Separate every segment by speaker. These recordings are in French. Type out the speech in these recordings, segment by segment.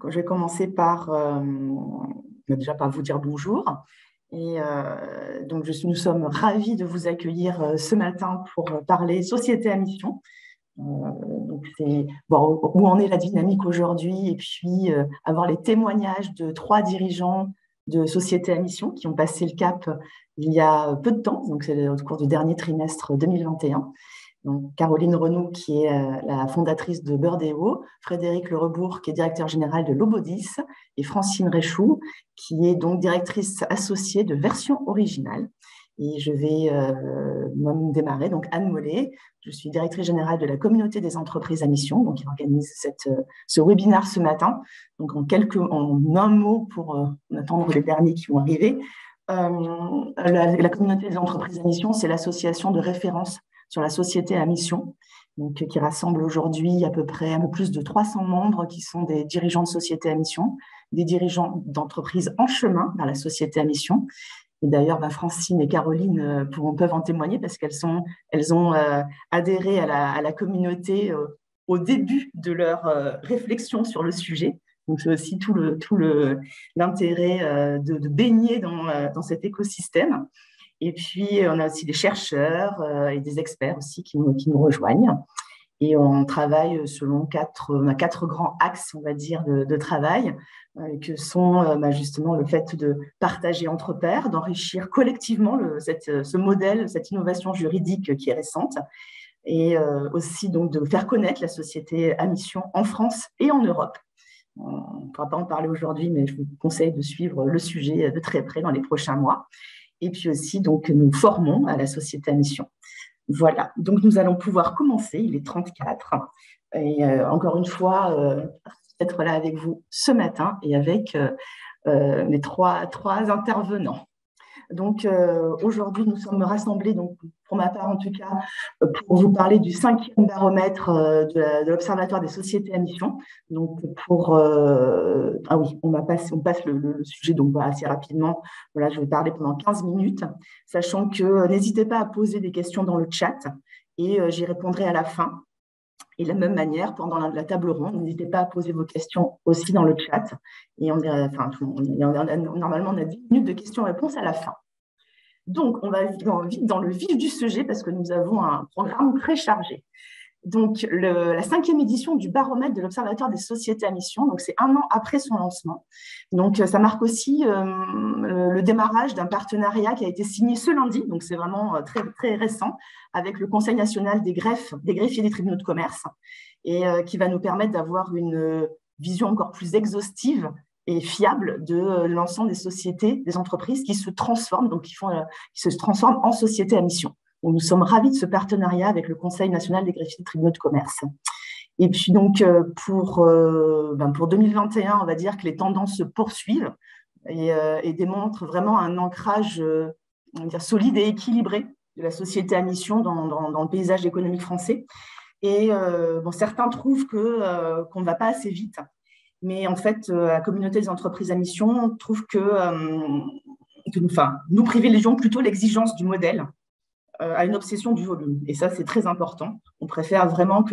Speaker 1: je vais commencer par déjà par vous dire bonjour. Et donc, nous sommes ravis de vous accueillir ce matin pour parler société à mission. Donc c'est bon, où en est la dynamique aujourd'hui et puis avoir les témoignages de 3 dirigeants de sociétés à mission qui ont passé le cap il y a peu de temps, donc c'est au cours du dernier trimestre 2021. Donc, Caroline Renaud, qui est la fondatrice de Beurdéo, Frédéric Le Rebourg, qui est directeur général de Lobodis, et Francine Réchoux, qui est donc directrice associée de Version Originale. Et je vais même démarrer. Donc, Anne Mollet, je suis directrice générale de la communauté des entreprises à mission, donc qui organise ce webinaire ce matin. Donc, en un mot pour attendre les derniers qui vont arriver. La communauté des entreprises à mission, c'est l'association de référence sur la société à mission, donc, qui rassemble aujourd'hui à peu près un peu plus de 300 membres qui sont des dirigeants de sociétés à mission, des dirigeants d'entreprises en chemin vers la société à mission. Et d'ailleurs, Francine et Caroline peuvent en témoigner parce elles ont adhéré à la communauté au début de leur réflexion sur le sujet. Donc, c'est aussi tout l'intérêt de baigner dans cet écosystème. Et puis, on a aussi des chercheurs et des experts aussi qui nous rejoignent. Et on travaille selon quatre grands axes, on va dire, de travail, que sont justement le fait de partager entre pairs, d'enrichir collectivement ce modèle, cette innovation juridique qui est récente, et aussi donc de faire connaître la société à mission en France et en Europe. On ne pourra pas en parler aujourd'hui, mais je vous conseille de suivre le sujet de très près dans les prochains mois. Et puis aussi, donc, nous formons à la société à mission. Voilà, donc nous allons pouvoir commencer, il est 34. Et encore une fois, être là avec vous ce matin et avec mes trois intervenants. Donc, aujourd'hui, nous sommes rassemblés, donc, pour ma part en tout cas, pour vous parler du 5e baromètre de l'Observatoire des sociétés à mission. Donc, on passe le sujet donc, assez rapidement. Voilà, je vais parler pendant 15 minutes, sachant que n'hésitez pas à poser des questions dans le chat et j'y répondrai à la fin. Et de la même manière, pendant la table ronde, n'hésitez pas à poser vos questions aussi dans le chat. Et normalement, on a 10 minutes de questions-réponses à la fin. Donc, on va vite dans le vif du sujet parce que nous avons un programme très chargé. Donc, la 5e édition du baromètre de l'Observatoire des sociétés à mission, donc c'est 1 an après son lancement. Donc, ça marque aussi le démarrage d'un partenariat qui a été signé ce lundi, donc c'est vraiment très, très récent, avec le Conseil national des greffiers des tribunaux de commerce, et qui va nous permettre d'avoir une vision encore plus exhaustive et fiable de l'ensemble des sociétés, des entreprises qui se transforment, donc qui se transforment en sociétés à mission. Donc, nous sommes ravis de ce partenariat avec le Conseil national des greffiers des tribunaux de commerce. Et puis donc, pour 2021, on va dire que les tendances se poursuivent et démontrent vraiment un ancrage on va dire, solide et équilibré de la société à mission dans le paysage économique français. Et certains trouvent qu'on ne va pas assez vite. Mais en fait, la communauté des entreprises à mission trouve que nous privilégions plutôt l'exigence du modèle à une obsession du volume. Et ça, c'est très important. On préfère vraiment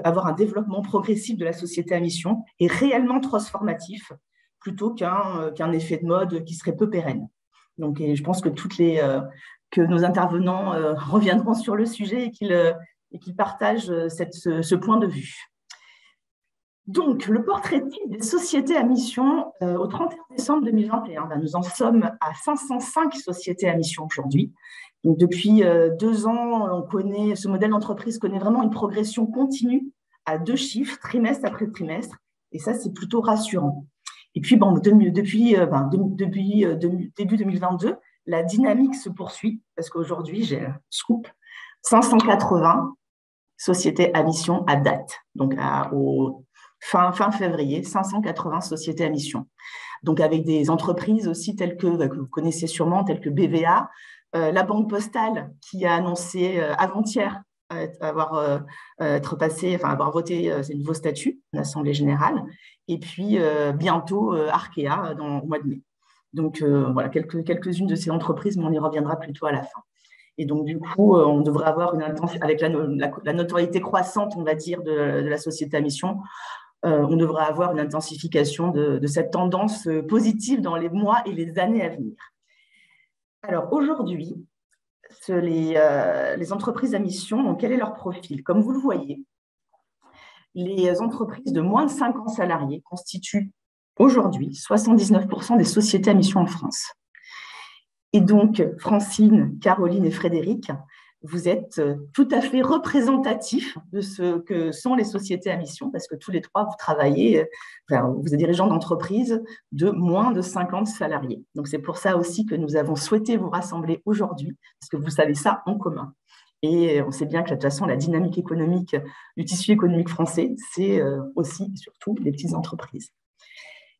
Speaker 1: avoir un développement progressif de la société à mission et réellement transformatif plutôt qu'un effet de mode qui serait peu pérenne. Donc, je pense que que nos intervenants reviendront sur le sujet et qu'ils partagent ce point de vue. Donc, le portrait type des sociétés à mission au 31 décembre 2021, nous en sommes à 505 sociétés à mission aujourd'hui. Donc, depuis 2 ans, ce modèle d'entreprise connaît vraiment une progression continue à 2 chiffres, trimestre après trimestre, et ça, c'est plutôt rassurant. Et puis, depuis début 2022, la dynamique se poursuit, parce qu'aujourd'hui, j'ai un scoop, 580 sociétés à mission à date, donc au fin février, 580 sociétés à mission. Donc, avec des entreprises aussi telles que vous connaissez sûrement, telles que BVA, la Banque Postale qui a annoncé avant-hier avoir voté ses nouveaux statuts à l'Assemblée générale, et puis bientôt Arkea au mois de mai. Donc, voilà, quelques-unes de ces entreprises, mais on y reviendra plutôt à la fin. Et donc, du coup, on devrait avoir avec la notoriété croissante, on va dire, de la société à mission, on devrait avoir une intensification de cette tendance positive dans les mois et les années à venir. Alors aujourd'hui, les entreprises à mission, donc quel est leur profil? Comme vous le voyez, les entreprises de moins de 50 salariés constituent aujourd'hui 79% des sociétés à mission en France. Et donc, Francine, Caroline et Frédéric, vous êtes tout à fait représentatifs de ce que sont les sociétés à mission, parce que tous les trois, vous travaillez, vous êtes dirigeants d'entreprises de moins de 50 salariés. Donc, c'est pour ça aussi que nous avons souhaité vous rassembler aujourd'hui, parce que vous savez ça en commun. Et on sait bien que de toute façon, la dynamique économique du tissu économique français, c'est aussi et surtout les petites entreprises.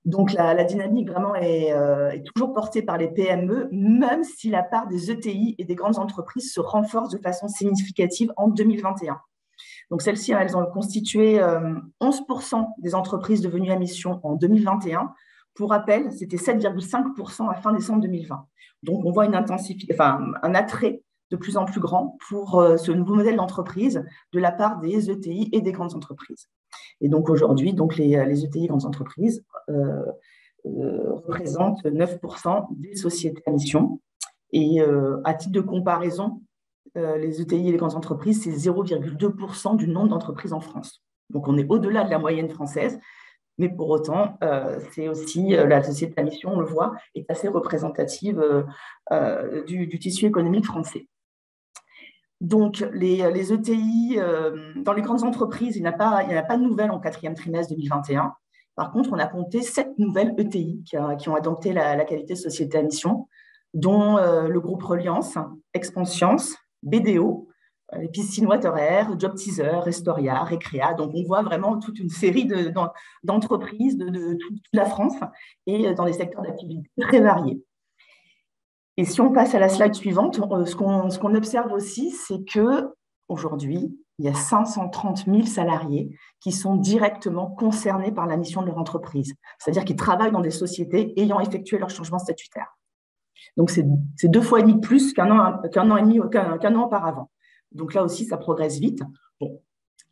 Speaker 1: Donc, la dynamique vraiment est toujours portée par les PME, même si la part des ETI et des grandes entreprises se renforce de façon significative en 2021. Donc, celles-ci, elles ont constitué 11% des entreprises devenues à mission en 2021. Pour rappel, c'était 7,5% à fin décembre 2020. Donc, on voit un attrait de plus en plus grand pour ce nouveau modèle d'entreprise de la part des ETI et des grandes entreprises. Et donc aujourd'hui, les ETI grandes entreprises représentent 9% des sociétés à mission. Et à titre de comparaison, les ETI et les grandes entreprises, c'est 0,2% du nombre d'entreprises en France. Donc on est au-delà de la moyenne française, mais pour autant, c'est aussi la société à mission, on le voit, est assez représentative du tissu économique français. Donc, les ETI, dans les grandes entreprises, il n'y en a pas de nouvelles en quatrième trimestre 2021. Par contre, on a compté 7 nouvelles ETI qui ont adopté la qualité de société à mission, dont le groupe Reliance, Expanscience, BDO, les piscines Water-Air, Job Teaser, Restoria, Recrea. Donc, on voit vraiment toute une série d'entreprises de toute la France et dans des secteurs d'activité très variés. Et si on passe à la slide suivante, ce qu'on observe aussi, c'est qu'aujourd'hui, il y a 530 000 salariés qui sont directement concernés par la mission de leur entreprise, c'est-à-dire qu'ils travaillent dans des sociétés ayant effectué leur changement statutaire. Donc, c'est 2 fois et demi plus qu'un an auparavant. Donc là aussi, ça progresse vite. Bon.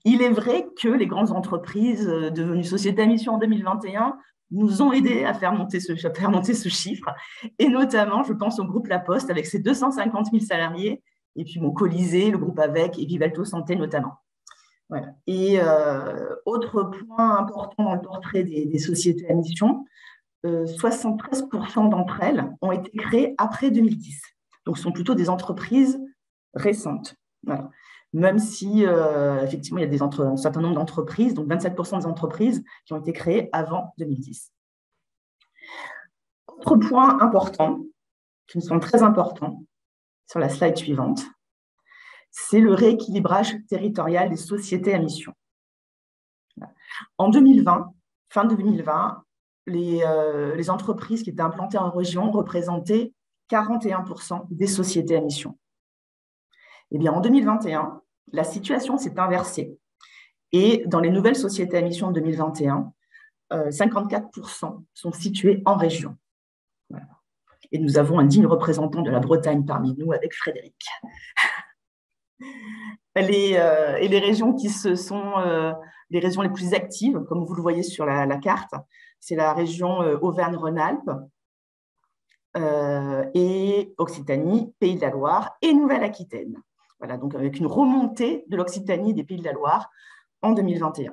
Speaker 1: Il est vrai que les grandes entreprises devenues sociétés à mission en 2021 nous ont aidés à faire monter ce chiffre. Et notamment, je pense au groupe La Poste avec ses 250 000 salariés, et puis Colisée, le groupe Avec et Vivalto Santé notamment. Voilà. Et autre point important dans le portrait des sociétés à mission, 73% d'entre elles ont été créées après 2010. Donc, ce sont plutôt des entreprises récentes. Voilà. Même si, effectivement, il y a un certain nombre d'entreprises, donc 27% des entreprises qui ont été créées avant 2010. Autre point important, qui me semble très important, sur la slide suivante, c'est le rééquilibrage territorial des sociétés à mission. En 2020, fin 2020, les entreprises qui étaient implantées en région représentaient 41% des sociétés à mission. Eh bien, en 2021, la situation s'est inversée. Et dans les nouvelles sociétés à mission de 2021, 54% sont situées en région. Voilà. Et nous avons un digne représentant de la Bretagne parmi nous avec Frédéric. Et les régions qui sont les régions les plus actives, comme vous le voyez sur la carte, c'est la région Auvergne-Rhône-Alpes, et Occitanie, Pays de la Loire et Nouvelle-Aquitaine. Voilà, donc avec une remontée de l'Occitanie et des Pays de la Loire en 2021.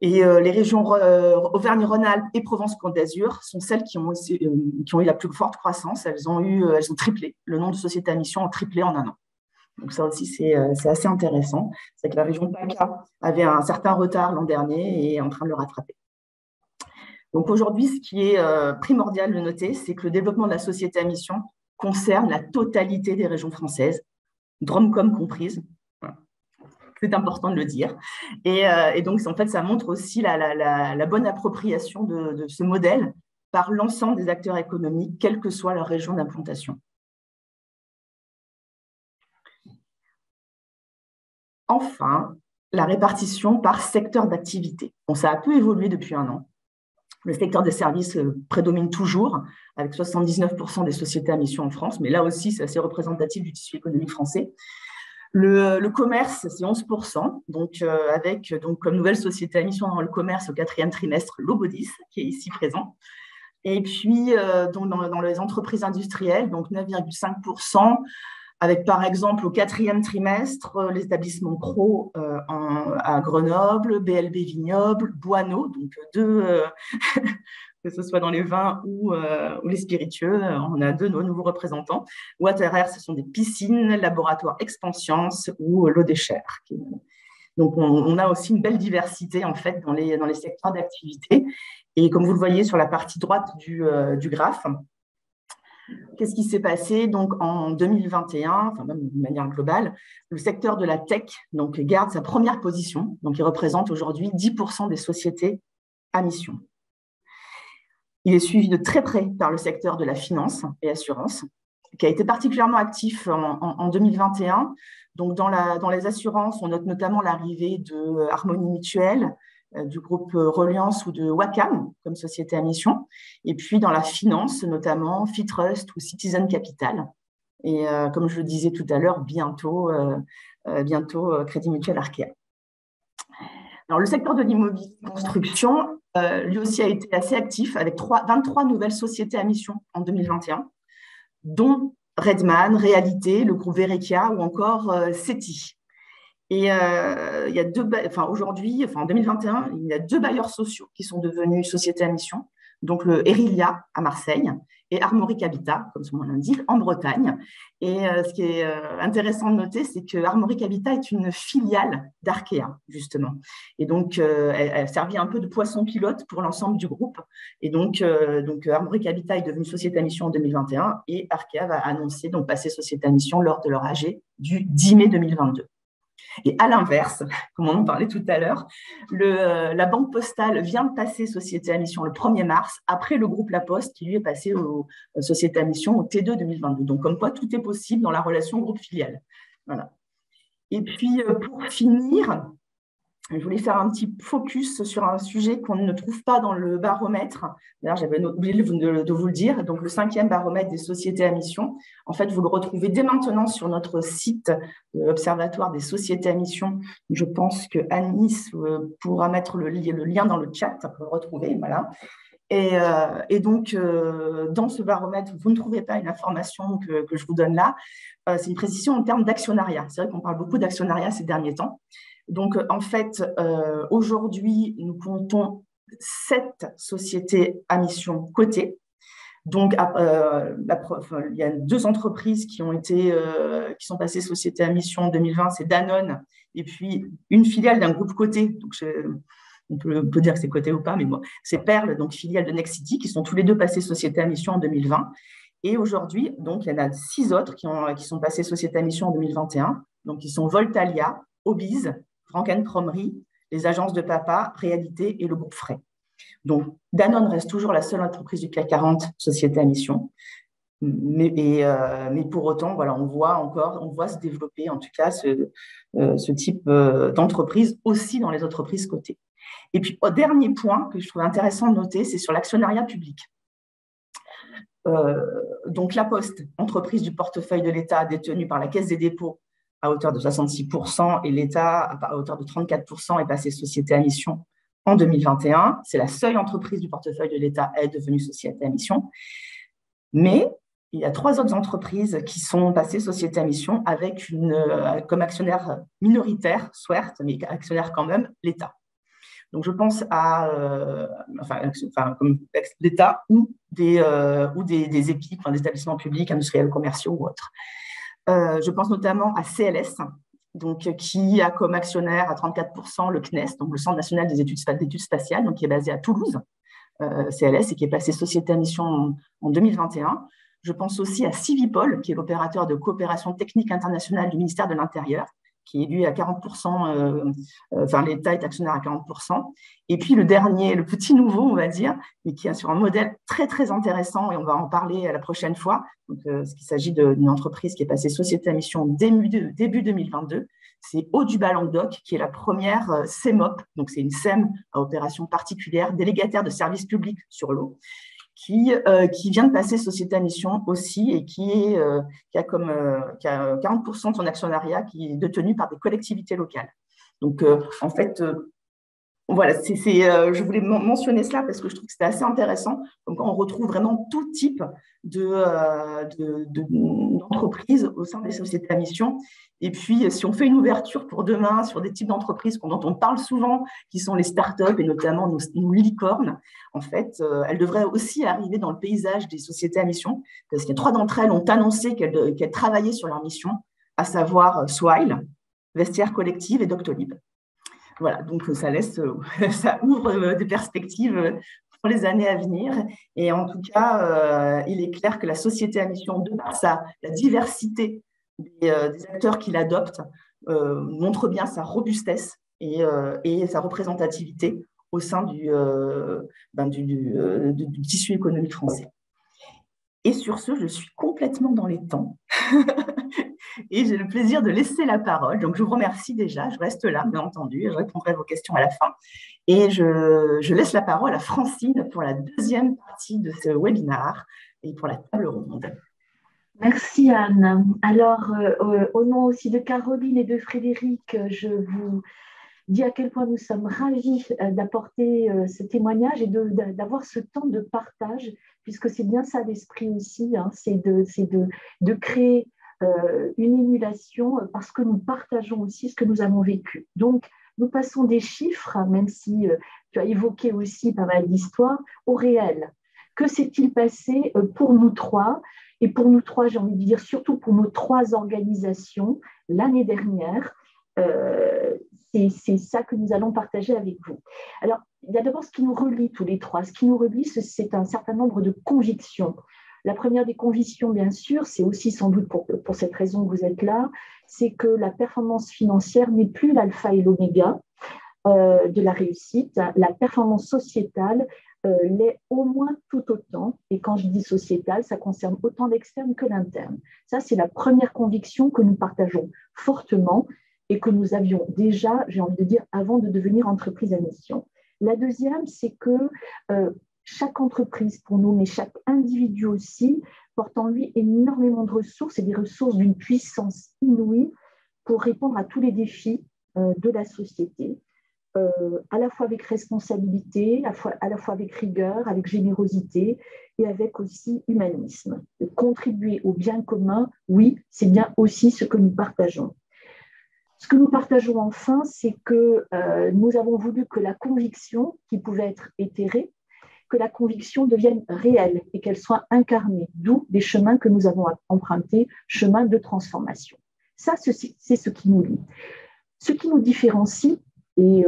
Speaker 1: Et les régions Auvergne-Rhône-Alpes et Provence-Côte d'Azur sont celles qui ont eu la plus forte croissance. Elles ont triplé. Le nombre de sociétés à mission a triplé en un an. Donc ça aussi, c'est assez intéressant. C'est que la région PACA avait un certain retard l'an dernier et est en train de le rattraper. Donc aujourd'hui, ce qui est primordial de noter, c'est que le développement de la société à mission concerne la totalité des régions françaises, Dromcom comprise. C'est important de le dire. Et donc, en fait, ça montre aussi la bonne appropriation de ce modèle par l'ensemble des acteurs économiques, quelle que soit leur région d'implantation. Enfin, la répartition par secteur d'activité. Bon, ça a peu évolué depuis un an. Le secteur des services prédomine toujours, avec 79% des sociétés à mission en France, mais là aussi, c'est assez représentatif du tissu économique français. Le commerce, c'est 11%, donc avec comme nouvelle société à mission dans le commerce au 4e trimestre, Lobodis, qui est ici présent. Et puis, dans les entreprises industrielles, donc 9,5%, avec par exemple au 4e trimestre, les établissements Cros à Grenoble, BLB Vignoble, Boineau, donc deux, que ce soit dans les vins ou les spiritueux, on a deux nouveaux représentants. Water Air, ce sont des piscines, laboratoires Expansience ou l'eau des chers. Donc, on a aussi une belle diversité en fait dans les secteurs d'activité. Et comme vous le voyez sur la partie droite du graphe, qu'est-ce qui s'est passé donc en 2021, enfin même de manière globale, le secteur de la tech donc garde sa première position, donc il représente aujourd'hui 10% des sociétés à mission. Il est suivi de très près par le secteur de la finance et assurance, qui a été particulièrement actif en 2021. Donc, dans les assurances, on note notamment l'arrivée de Harmonie Mutuelle, du groupe Reliance ou de Wacam comme société à mission. Et puis, dans la finance, notamment Fitrust ou Citizen Capital. Et comme je le disais tout à l'heure, bientôt Crédit Mutuel Arkea. Alors, le secteur de l'immobilier construction, lui aussi a été assez actif avec 23 nouvelles sociétés à mission en 2021, dont Redman, Réalité, le groupe Verrekia ou encore CETI. Et il y a aujourd'hui, en 2021, il y a 2 bailleurs sociaux qui sont devenus sociétés à mission, donc le Erilia à Marseille et Armoric Habitat, comme son nom l'indique, en Bretagne. Et ce qui est intéressant de noter, c'est que Armoric Habitat est une filiale d'Arkea, justement. Et donc, elle servit un peu de poisson pilote pour l'ensemble du groupe. Et donc Armoric Habitat est devenue société à mission en 2021 et Arkea va annoncer donc passer société à mission lors de leur AG du 10 mai 2022. Et à l'inverse, comme on en parlait tout à l'heure, la Banque Postale vient de passer société à mission le 1er mars, après le groupe La Poste qui lui est passé aux sociétés à mission au T2 2022. Donc, comme quoi, tout est possible dans la relation groupe-filiale. Voilà. Et puis, pour finir, je voulais faire un petit focus sur un sujet qu'on ne trouve pas dans le baromètre. D'ailleurs, j'avais oublié de vous le dire. Donc, le 5e baromètre des sociétés à mission, en fait, vous le retrouvez dès maintenant sur notre site de l'Observatoire des sociétés à mission. Je pense que Anis pourra mettre le lien dans le chat pour le retrouver. Voilà. Et donc, dans ce baromètre, vous ne trouvez pas une information que je vous donne là. C'est une précision en termes d'actionnariat. C'est vrai qu'on parle beaucoup d'actionnariat ces derniers temps. Donc, en fait, aujourd'hui, nous comptons 7 sociétés à mission cotées. Donc, il y a 2 entreprises qui sont passées société à mission en 2020, c'est Danone, et puis une filiale d'un groupe coté. Donc, on peut dire que c'est coté ou pas, mais bon, c'est Perle, donc filiale de Nexity, qui sont tous les 2 passés société à mission en 2020. Et aujourd'hui, donc, il y en a 6 autres qui sont passés société à mission en 2021. Donc, ils sont Voltalia, Obiz, Franken Promry, les agences de Papa, Réalité et le groupe Frey. Donc, Danone reste toujours la seule entreprise du CAC 40 société à mission. Mais pour autant, voilà, on voit se développer en tout cas ce type d'entreprise aussi dans les entreprises cotées. Et puis, au dernier point que je trouve intéressant de noter, c'est sur l'actionnariat public. Donc, La Poste, entreprise du portefeuille de l'État détenue par la Caisse des dépôts, à hauteur de 66%, et l'État, à hauteur de 34%, est passé société à mission en 2021. C'est la seule entreprise du portefeuille de l'État est devenue société à mission. Mais il y a 3 autres entreprises qui sont passées société à mission avec comme actionnaire minoritaire, soit, mais actionnaire quand même, l'État. Donc, je pense à comme l'État ou des EPIC, des établissements publics, industriels, commerciaux ou autres. Je pense notamment à CLS, donc, qui a comme actionnaire à 34% le CNES, donc le Centre national des études spatiales, donc, qui est basé à Toulouse, CLS, et qui est passé société à mission en 2021. Je pense aussi à Civipol, qui est l'opérateur de coopération technique internationale du ministère de l'Intérieur, qui est lui à 40%, l'État est actionnaire à 40%. Et puis le dernier, le petit nouveau, on va dire, mais qui est sur un modèle très, très intéressant, et on va en parler la prochaine fois. Donc, il s'agit d'une entreprise qui est passée société à mission début 2022. C'est Audubal Languedoc, qui est la première CEMOP, donc c'est une SEM à opération particulière, délégataire de services publics sur l'eau. qui vient de passer société à mission aussi et qui a 40% de son actionnariat qui est détenu par des collectivités locales. Donc, en fait, voilà, je voulais mentionner cela parce que je trouve que c'était assez intéressant. Donc, on retrouve vraiment tout type d'entreprises au sein des sociétés à mission. Et puis, si on fait une ouverture pour demain sur des types d'entreprises dont on parle souvent, qui sont les startups et notamment nos licornes, en fait, elles devraient aussi arriver dans le paysage des sociétés à mission parce qu'il y a 3 d'entre elles ont annoncé qu'elles travaillaient sur leur mission, à savoir Swile, Vestiaire Collective et Doctolib. Voilà, donc ça ouvre des perspectives pour les années à venir. Et en tout cas, il est clair que la société à mission, de par la diversité des acteurs qui l'adoptent, montre bien sa robustesse et sa représentativité au sein du tissu économique français. Et sur ce, je suis complètement dans les temps. Et j'ai le plaisir de laisser la parole. Donc, je vous remercie déjà. Je reste là, bien entendu. Je répondrai à vos questions à la fin. Et je laisse la parole à Francine pour la deuxième partie de ce webinaire et pour la table ronde.
Speaker 2: Merci Anne. Alors, au nom aussi de Caroline et de Frédéric, je vous dis à quel point nous sommes ravis d'apporter ce témoignage et d'avoir ce temps de partage, puisque c'est bien ça l'esprit aussi, hein, c'est de créer une émulation parce que nous partageons aussi ce que nous avons vécu. Donc, nous passons des chiffres, même si tu as évoqué aussi pas mal d'histoires, au réel. Que s'est-il passé pour nous trois? Et pour nous trois, j'ai envie de dire surtout pour nos 3 organisations l'année dernière. C'est ça que nous allons partager avec vous. Alors, il y a d'abord ce qui nous relie tous les 3. Ce qui nous relie, c'est un certain nombre de convictions. La première des convictions, bien sûr, c'est aussi sans doute pour cette raison que vous êtes là, c'est que la performance financière n'est plus l'alpha et l'oméga de la réussite. La performance sociétale l'est au moins tout autant. Et quand je dis sociétale, ça concerne autant l'externe que l'interne. Ça, c'est la première conviction que nous partageons fortement et que nous avions déjà, j'ai envie de dire, avant de devenir entreprise à mission. La deuxième, c'est que chaque entreprise pour nous, mais chaque individu aussi, porte en lui énormément de ressources et des ressources d'une puissance inouïe pour répondre à tous les défis de la société, à la fois avec responsabilité, à la fois avec rigueur, avec générosité et avec aussi humanisme. De contribuer au bien commun, oui, c'est bien aussi ce que nous partageons. Ce que nous partageons enfin, c'est que nous avons voulu que la conviction, qui pouvait être éthérée, que la conviction devienne réelle et qu'elle soit incarnée, d'où des chemins que nous avons empruntés, chemins de transformation. Ça, c'est ce qui nous lie. Ce qui nous différencie, et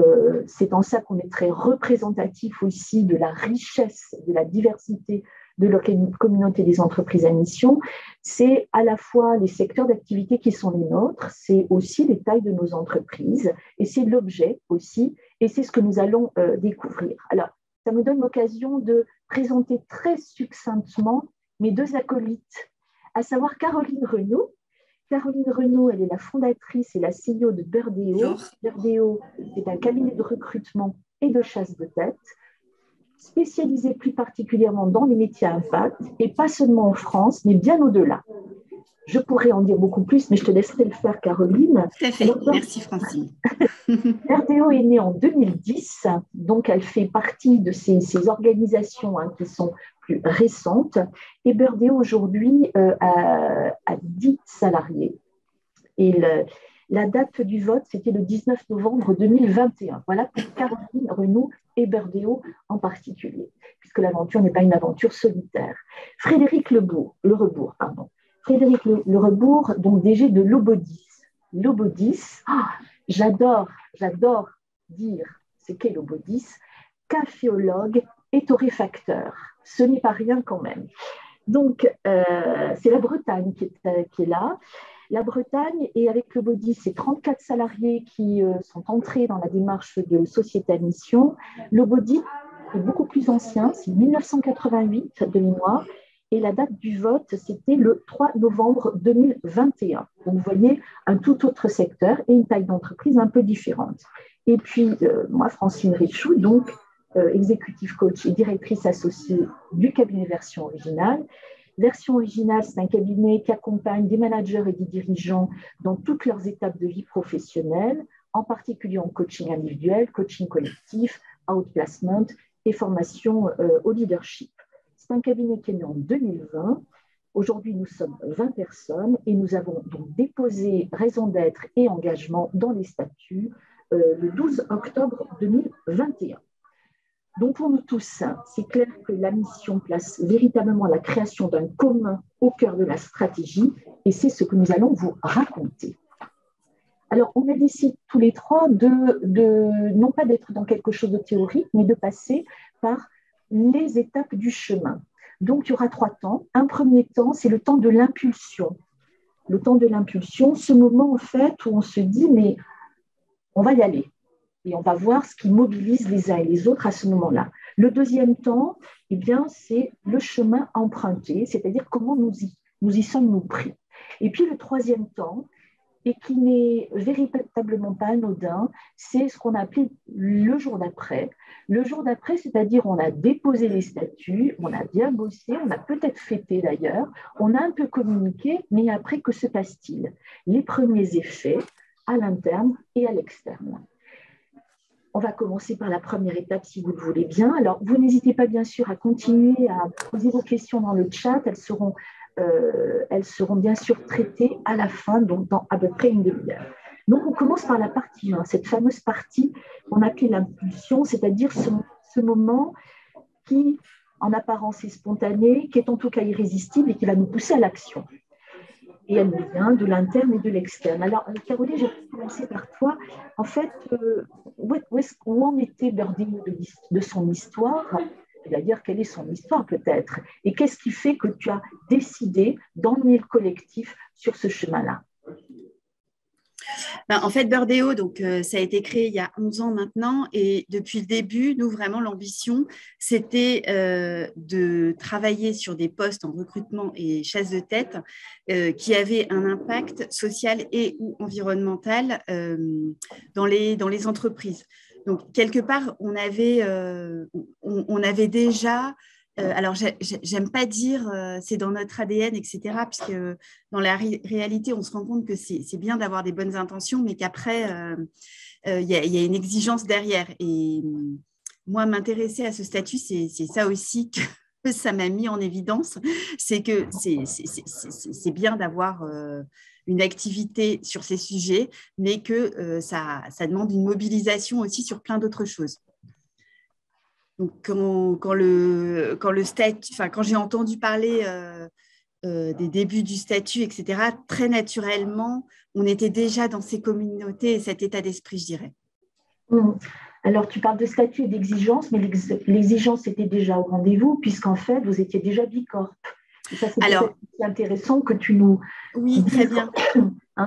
Speaker 2: c'est en ça qu'on est très représentatif aussi de la richesse, de la diversité de la communauté des entreprises à mission, c'est à la fois les secteurs d'activité qui sont les nôtres, c'est aussi les tailles de nos entreprises, et c'est l'objet aussi, et c'est ce que nous allons découvrir. Alors, ça me donne l'occasion de présenter très succinctement mes 2 acolytes, à savoir Caroline Renaud. Caroline Renaud, elle est la fondatrice et la CEO de Birdeo.
Speaker 3: Bonjour.
Speaker 2: Birdeo, c'est un cabinet de recrutement et de chasse de tête, spécialisé plus particulièrement dans les métiers à impact, et pas seulement en France, mais bien au-delà. Je pourrais en dire beaucoup plus, mais je te laisserai le faire, Caroline.
Speaker 3: Tout à fait. Merci, Francine.
Speaker 2: Birdeo est née en 2010, donc elle fait partie de ces organisations qui sont plus récentes. Et Birdeo, aujourd'hui, a 10 salariés. Et la date du vote, c'était le 19 novembre 2021. Voilà pour Caroline Renaud et Birdeo en particulier, puisque l'aventure n'est pas une aventure solitaire. Frédéric Lerebourg, Frédéric Lerebourg, donc DG de Lobodis. Lobodis, j'adore dire ce qu'est Lobodis, caféologue et torréfacteur. Ce n'est pas rien quand même. Donc, c'est la Bretagne qui est là. La Bretagne, et avec Lobodis, c'est 34 salariés qui sont entrés dans la démarche de société à mission. Lobodis est beaucoup plus ancien, c'est 1988 de mémoire, et la date du vote, c'était le 3 novembre 2021. Donc, vous voyez, un tout autre secteur et une taille d'entreprise un peu différente. Et puis, moi, Francine Richoux, donc, executive coach et directrice associée du cabinet Version Originale. Version Originale, c'est un cabinet qui accompagne des managers et des dirigeants dans toutes leurs étapes de vie professionnelle, en particulier en coaching individuel, coaching collectif, outplacement et formation au leadership. C'est un cabinet qui est né en 2020. Aujourd'hui, nous sommes 20 personnes et nous avons donc déposé raison d'être et engagement dans les statuts le 12 octobre 2021. Donc pour nous tous, c'est clair que la mission place véritablement la création d'un commun au cœur de la stratégie et c'est ce que nous allons vous raconter. Alors on a décidé tous les trois non pas d'être dans quelque chose de théorique, mais de passer par les étapes du chemin. Donc il y aura 3 temps. Un premier temps, c'est le temps de l'impulsion. Le temps de l'impulsion, ce moment en fait où on se dit mais on va y aller. Et on va voir ce qui mobilise les uns et les autres à ce moment-là. Le deuxième temps, eh bien, c'est le chemin emprunté, c'est-à-dire comment nous y sommes-nous pris. Et puis le troisième temps, et qui n'est véritablement pas anodin, c'est ce qu'on a appelé le jour d'après. Le jour d'après, c'est-à-dire on a déposé les statuts, on a bien bossé, on a peut-être fêté d'ailleurs, on a un peu communiqué, mais après, que se passe-t-il? Les premiers effets à l'interne et à l'externe. On va commencer par la première étape, si vous le voulez bien. Alors, vous n'hésitez pas, bien sûr, à continuer à poser vos questions dans le chat. Elles seront bien sûr traitées à la fin, donc dans à peu près une demi-heure. Donc, on commence par la partie 1, cette fameuse partie qu'on appelle l'impulsion, c'est-à-dire ce moment qui, en apparence, est spontané, qui est en tout cas irrésistible et qui va nous pousser à l'action. Et elle nous vient de l'interne et de l'externe. Alors, Caroline, je vais commencer par toi. En fait, où en était Birdineau de son histoire? C'est-à-dire, quelle est son histoire peut-être? Et qu'est-ce qui fait que tu as décidé d'emmener le collectif sur ce chemin-là?
Speaker 3: En fait, Birdineau, ça a été créé il y a 11 ans maintenant et depuis le début, nous, vraiment, l'ambition, c'était de travailler sur des postes en recrutement et chasse de tête qui avaient un impact social et ou environnemental dans les entreprises. Donc, quelque part, on avait déjà… alors, j'aime pas dire c'est dans notre ADN, etc., puisque dans la réalité, on se rend compte que c'est bien d'avoir des bonnes intentions, mais qu'après, il y a une exigence derrière. Et moi, m'intéresser à ce statut, c'est ça aussi que ça m'a mis en évidence, c'est que c'est bien d'avoir une activité sur ces sujets, mais que ça demande une mobilisation aussi sur plein d'autres choses. Donc, quand j'ai entendu parler des débuts du statut, etc., très naturellement, on était déjà dans ces communautés et cet état d'esprit, je dirais.
Speaker 2: Alors, tu parles de statut et d'exigence, mais l'exigence était déjà au rendez-vous, puisqu'en fait, vous étiez déjà Bicorp. Et ça, c'est intéressant que tu nous…
Speaker 3: Oui, très bien.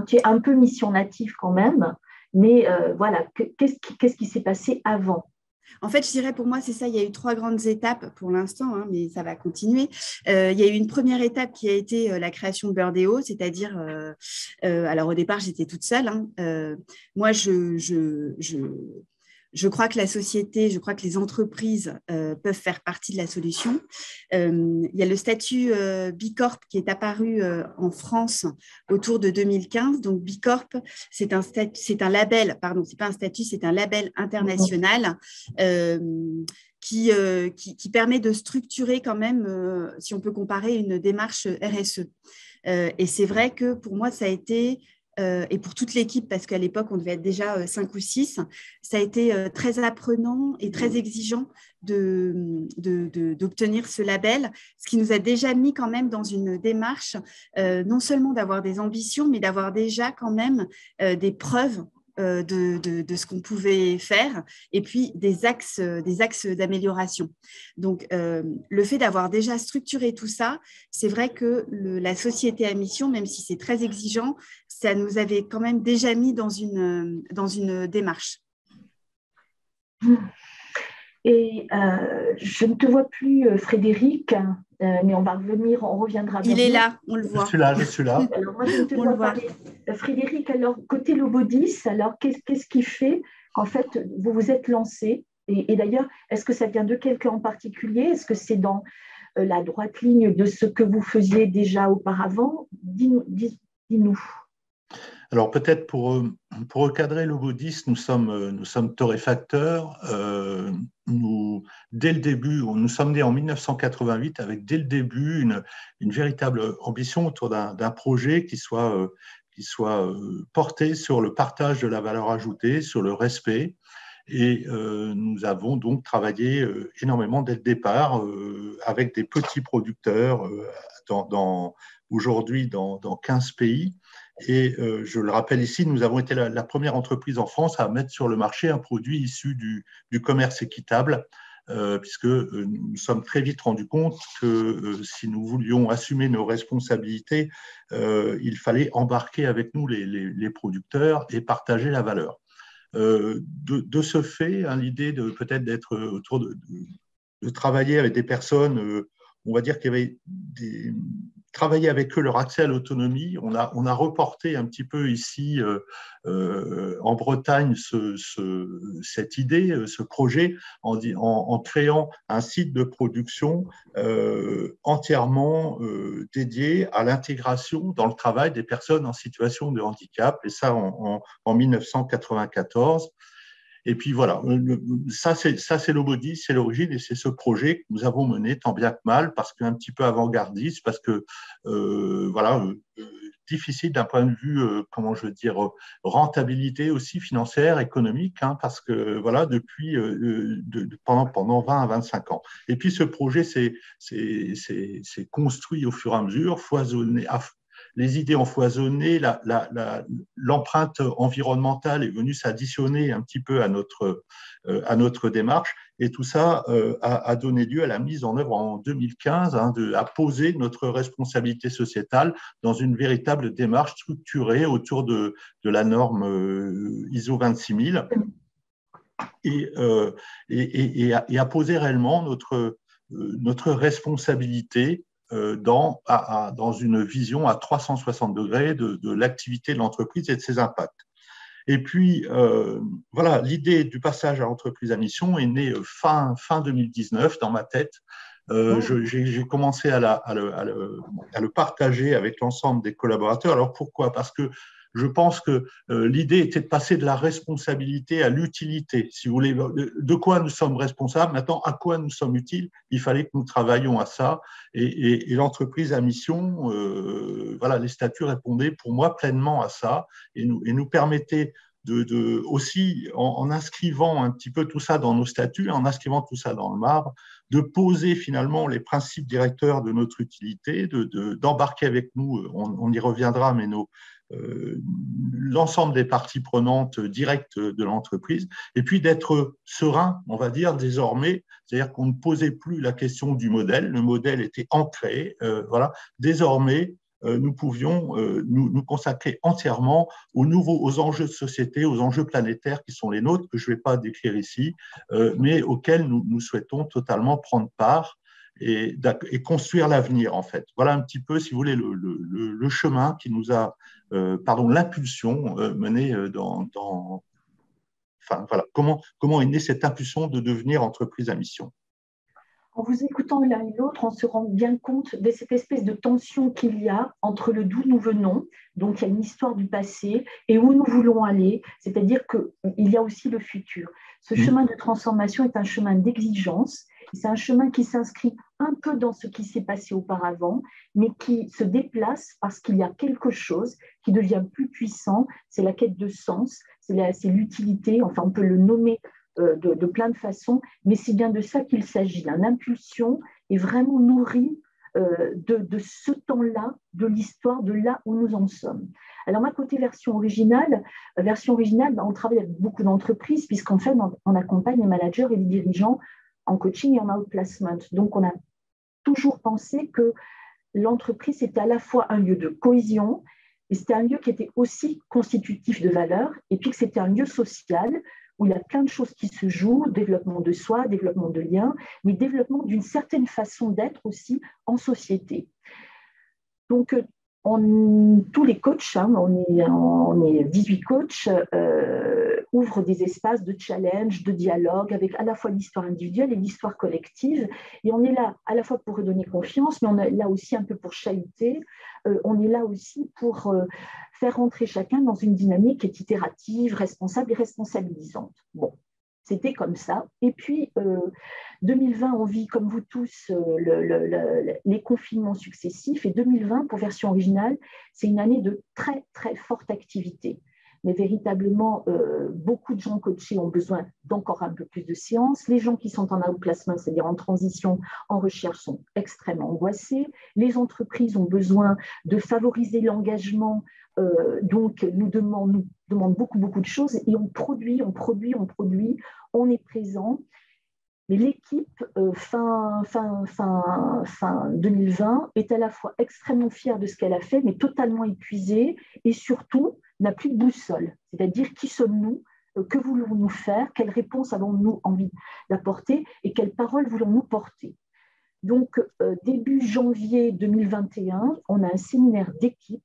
Speaker 2: Tu es un peu mission native quand même, mais voilà, qu'est-ce qui s'est passé avant?
Speaker 3: En fait, je dirais pour moi, c'est ça, il y a eu 3 grandes étapes pour l'instant, mais ça va continuer. Il y a eu une première étape qui a été la création de Birdineau, c'est-à-dire, alors au départ, j'étais toute seule. Moi, je crois que la société, je crois que les entreprises peuvent faire partie de la solution. Il y a le statut Bicorp qui est apparu en France autour de 2015. Donc, Bicorp, c'est un label, pardon, c'est pas un statut, c'est un label international qui permet de structurer quand même, si on peut comparer, une démarche RSE. Et c'est vrai que pour moi, ça a été… et pour toute l'équipe, parce qu'à l'époque, on devait être déjà 5 ou 6, ça a été très apprenant et très exigeant d'obtenir ce label, ce qui nous a déjà mis quand même dans une démarche, non seulement d'avoir des ambitions, mais d'avoir déjà quand même des preuves de ce qu'on pouvait faire et puis des axes d'amélioration. Donc, le fait d'avoir déjà structuré tout ça, c'est vrai que la société à mission, même si c'est très exigeant, ça nous avait quand même déjà mis dans une démarche.
Speaker 2: Et je ne te vois plus, Frédéric, mais on reviendra.
Speaker 3: Il est là, on le voit.
Speaker 4: Je suis là.
Speaker 2: Alors, moi, je ne te vois pas. Frédéric, alors, côté Lobodis, alors, qu'est-ce qui fait qu'en fait, vous vous êtes lancé Et d'ailleurs, est-ce que ça vient de quelqu'un en particulier? Est-ce que c'est dans la droite ligne de ce que vous faisiez déjà auparavant? Dis-nous.
Speaker 4: Alors peut-être pour recadrer Lobodis, nous sommes torréfacteurs. Dès le début, nous sommes nés en 1988 avec dès le début une véritable ambition autour d'un projet qui soit porté sur le partage de la valeur ajoutée, sur le respect. Et nous avons donc travaillé énormément dès le départ avec des petits producteurs aujourd'hui dans 15 pays. Et je le rappelle ici, nous avons été la première entreprise en France à mettre sur le marché un produit issu du commerce équitable, puisque nous sommes très vite rendus compte que si nous voulions assumer nos responsabilités, il fallait embarquer avec nous les producteurs et partager la valeur. De ce fait, l'idée de peut-être d'être autour de travailler avec des personnes, on va dire qu'il y avait travailler avec eux leur accès à l'autonomie. On a reporté un petit peu ici en Bretagne cette idée, ce projet, en créant un site de production entièrement dédié à l'intégration dans le travail des personnes en situation de handicap, et ça en 1994. Et puis voilà, ça c'est Lobodis, c'est l'origine, et c'est ce projet que nous avons mené tant bien que mal, parce qu'un petit peu avant-gardiste, parce que difficile d'un point de vue, rentabilité aussi financière, économique, parce que voilà, depuis pendant 20 à 25 ans. Et puis ce projet s'est construit au fur et à mesure, foisonné. Les idées ont foisonné, l'empreinte environnementale est venue s'additionner un petit peu à notre démarche, et tout ça a donné lieu à la mise en œuvre en 2015 à poser notre responsabilité sociétale dans une véritable démarche structurée autour de la norme ISO 26000 et à poser réellement notre responsabilité dans une vision à 360 degrés de l'activité de l'entreprise et de ses impacts. Et puis, voilà, l'idée du passage à l'entreprise à mission est née fin 2019 dans ma tête. J'ai commencé à le partager avec l'ensemble des collaborateurs. Alors pourquoi? Parce que je pense que l'idée était de passer de la responsabilité à l'utilité. Si vous voulez, de quoi nous sommes responsables, maintenant à quoi nous sommes utiles, il fallait que nous travaillions à ça. Et l'entreprise à mission, voilà, les statuts répondaient pour moi pleinement à ça et nous permettaient aussi, en inscrivant un petit peu tout ça dans nos statuts, en inscrivant tout ça dans le marbre, de poser finalement les principes directeurs de notre utilité, d'embarquer avec nous, on y reviendra, mais l'ensemble des parties prenantes directes de l'entreprise, et puis d'être serein, on va dire, désormais, c'est-à-dire qu'on ne posait plus la question du modèle, le modèle était ancré, voilà. Désormais, nous pouvions nous consacrer entièrement aux enjeux de société, aux enjeux planétaires qui sont les nôtres, que je ne vais pas décrire ici, mais auxquels nous souhaitons totalement prendre part et construire l'avenir, en fait. Voilà un petit peu, si vous voulez, le chemin qui nous a, l'impulsion menée enfin, voilà, comment est née cette impulsion de devenir entreprise à mission.
Speaker 2: En vous écoutant l'un et l'autre, on se rend bien compte de cette espèce de tension qu'il y a entre le d'où nous venons, donc il y a une histoire du passé, et où nous voulons aller, c'est-à-dire qu'il y a aussi le futur. Ce chemin de transformation est un chemin d'exigence, c'est un chemin qui s'inscrit un peu dans ce qui s'est passé auparavant, mais qui se déplace parce qu'il y a quelque chose qui devient plus puissant, c'est la quête de sens, c'est l'utilité, enfin on peut le nommer de plein de façons, mais c'est bien de ça qu'il s'agit. L'impulsion est vraiment nourrie de ce temps-là, de l'histoire, de là où nous en sommes. Alors, moi, côté version originale, on travaille avec beaucoup d'entreprises, puisqu'en fait, on accompagne les managers et les dirigeants en coaching et en outplacement. Donc, on a toujours pensé que l'entreprise était à la fois un lieu de cohésion, et c'était un lieu qui était aussi constitutif de valeurs, et puis que c'était un lieu social où il y a plein de choses qui se jouent, développement de soi, développement de liens, mais développement d'une certaine façon d'être aussi en société. Donc, tous les coachs, hein, on est 18 coachs, ouvrent des espaces de challenge, de dialogue avec à la fois l'histoire individuelle et l'histoire collective. Et on est là à la fois pour redonner confiance, mais on est là aussi un peu pour chahuter. On est là aussi pour faire rentrer chacun dans une dynamique qui est itérative, responsable et responsabilisante. Bon, c'était comme ça. Et puis, 2020, on vit comme vous tous les confinements successifs. Et 2020, pour version originale, c'est une année de très, très forte activité. Mais véritablement, beaucoup de gens coachés ont besoin d'encore un peu plus de séances. Les gens qui sont en outplacement, c'est-à-dire en transition, en recherche, sont extrêmement angoissés. Les entreprises ont besoin de favoriser l'engagement, donc nous demandent beaucoup, beaucoup de choses. Et on produit, on est présent. Mais l'équipe, fin 2020, est à la fois extrêmement fière de ce qu'elle a fait, mais totalement épuisée et surtout n'a plus de boussole. C'est-à-dire qui sommes-nous, que voulons-nous faire, quelles réponses avons-nous envie d'apporter et quelles paroles voulons-nous porter. Donc, début janvier 2021, on a un séminaire d'équipe.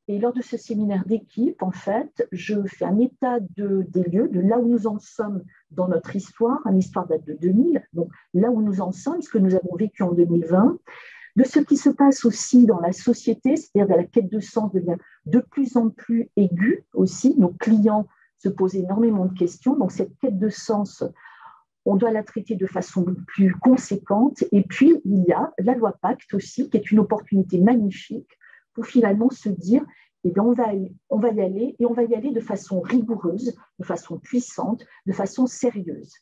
Speaker 2: Et lors de ce séminaire d'équipe, en fait, je fais un état des lieux, de là où nous en sommes dans notre histoire. Une histoire date de 2000, donc là où nous en sommes, ce que nous avons vécu en 2020, de ce qui se passe aussi dans la société, c'est-à-dire que la quête de sens devient de plus en plus aiguë aussi. Nos clients se posent énormément de questions. Donc cette quête de sens, on doit la traiter de façon plus conséquente. Et puis, il y a la loi Pacte aussi, qui est une opportunité magnifique pour finalement se dire, eh bien, on va y aller, et on va y aller de façon rigoureuse, de façon puissante, de façon sérieuse.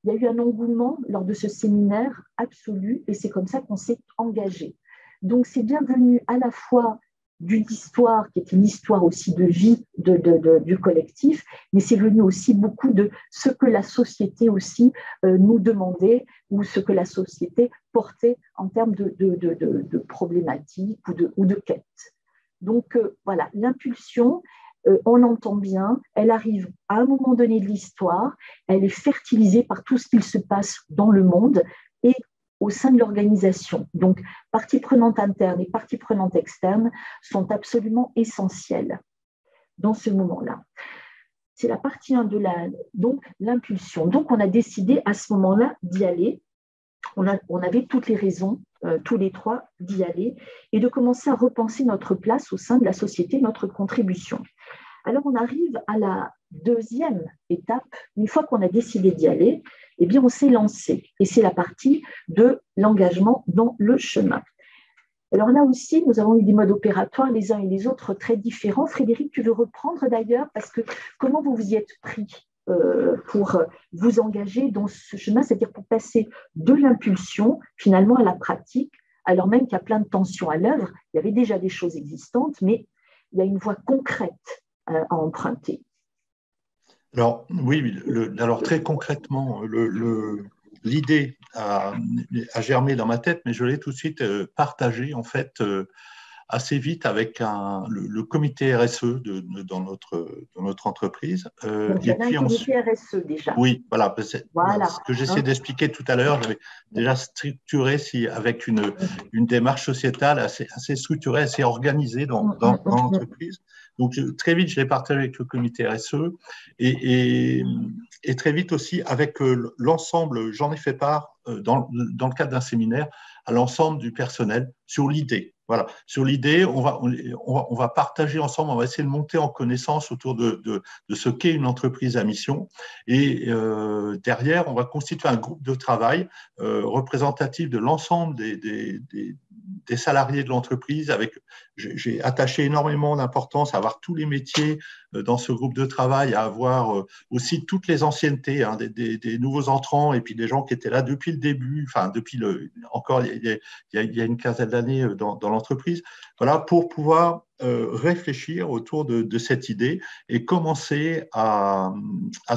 Speaker 2: Il y a eu un engouement lors de ce séminaire absolu, et c'est comme ça qu'on s'est engagé. Donc, c'est bien venu à la fois d'une histoire qui est une histoire aussi de vie du collectif, mais c'est venu aussi beaucoup de ce que la société aussi nous demandait ou ce que la société portait en termes de problématiques ou de quêtes. Donc voilà, l'impulsion, on l'entend bien, elle arrive à un moment donné de l'histoire, elle est fertilisée par tout ce qu'il se passe dans le monde et au sein de l'organisation. Donc, parties prenantes internes et parties prenantes externes sont absolument essentielles dans ce moment-là. C'est la partie 1 de l'impulsion. Donc, on a décidé à ce moment-là d'y aller. On avait toutes les raisons, tous les trois, d'y aller et de commencer à repenser notre place au sein de la société, notre contribution. Alors, on arrive à la deuxième étape. Une fois qu'on a décidé d'y aller, eh bien, on s'est lancé. Et c'est la partie de l'engagement dans le chemin. Alors là aussi, nous avons eu des modes opératoires, les uns et les autres, très différents. Frédéric, tu veux reprendre d'ailleurs, parce que comment vous vous y êtes pris pour vous engager dans ce chemin, c'est-à-dire pour passer de l'impulsion finalement à la pratique, alors même qu'il y a plein de tensions à l'œuvre. Il y avait déjà des choses existantes, mais il y a une voie concrète à emprunter.
Speaker 4: Alors, oui, alors très concrètement, l'idée a germé dans ma tête, mais je l'ai tout de suite partagée, en fait, assez vite avec le comité RSE dans notre entreprise.
Speaker 2: Donc, il y avait un comité RSE déjà.
Speaker 4: Oui, voilà. Voilà. Ce que j'essaie d'expliquer tout à l'heure, j'avais déjà structuré avec une démarche sociétale assez structurée, assez organisée dans l'entreprise. Donc, très vite, je l'ai partagé avec le comité RSE et très vite aussi avec l'ensemble, j'en ai fait part dans le cadre d'un séminaire à l'ensemble du personnel sur l'idée. Voilà, sur l'idée, on va partager ensemble, on va essayer de monter en connaissance autour de ce qu'est une entreprise à mission. Et derrière, on va constituer un groupe de travail représentatif de l'ensemble des salariés de l'entreprise. J'ai attaché énormément d'importance à avoir tous les métiers dans ce groupe de travail, à avoir aussi toutes les anciennetés, hein, des nouveaux entrants et puis des gens qui étaient là depuis le début, enfin depuis il y a une quinzaine d'années dans l'entreprise, voilà, pour pouvoir réfléchir autour de cette idée et commencer à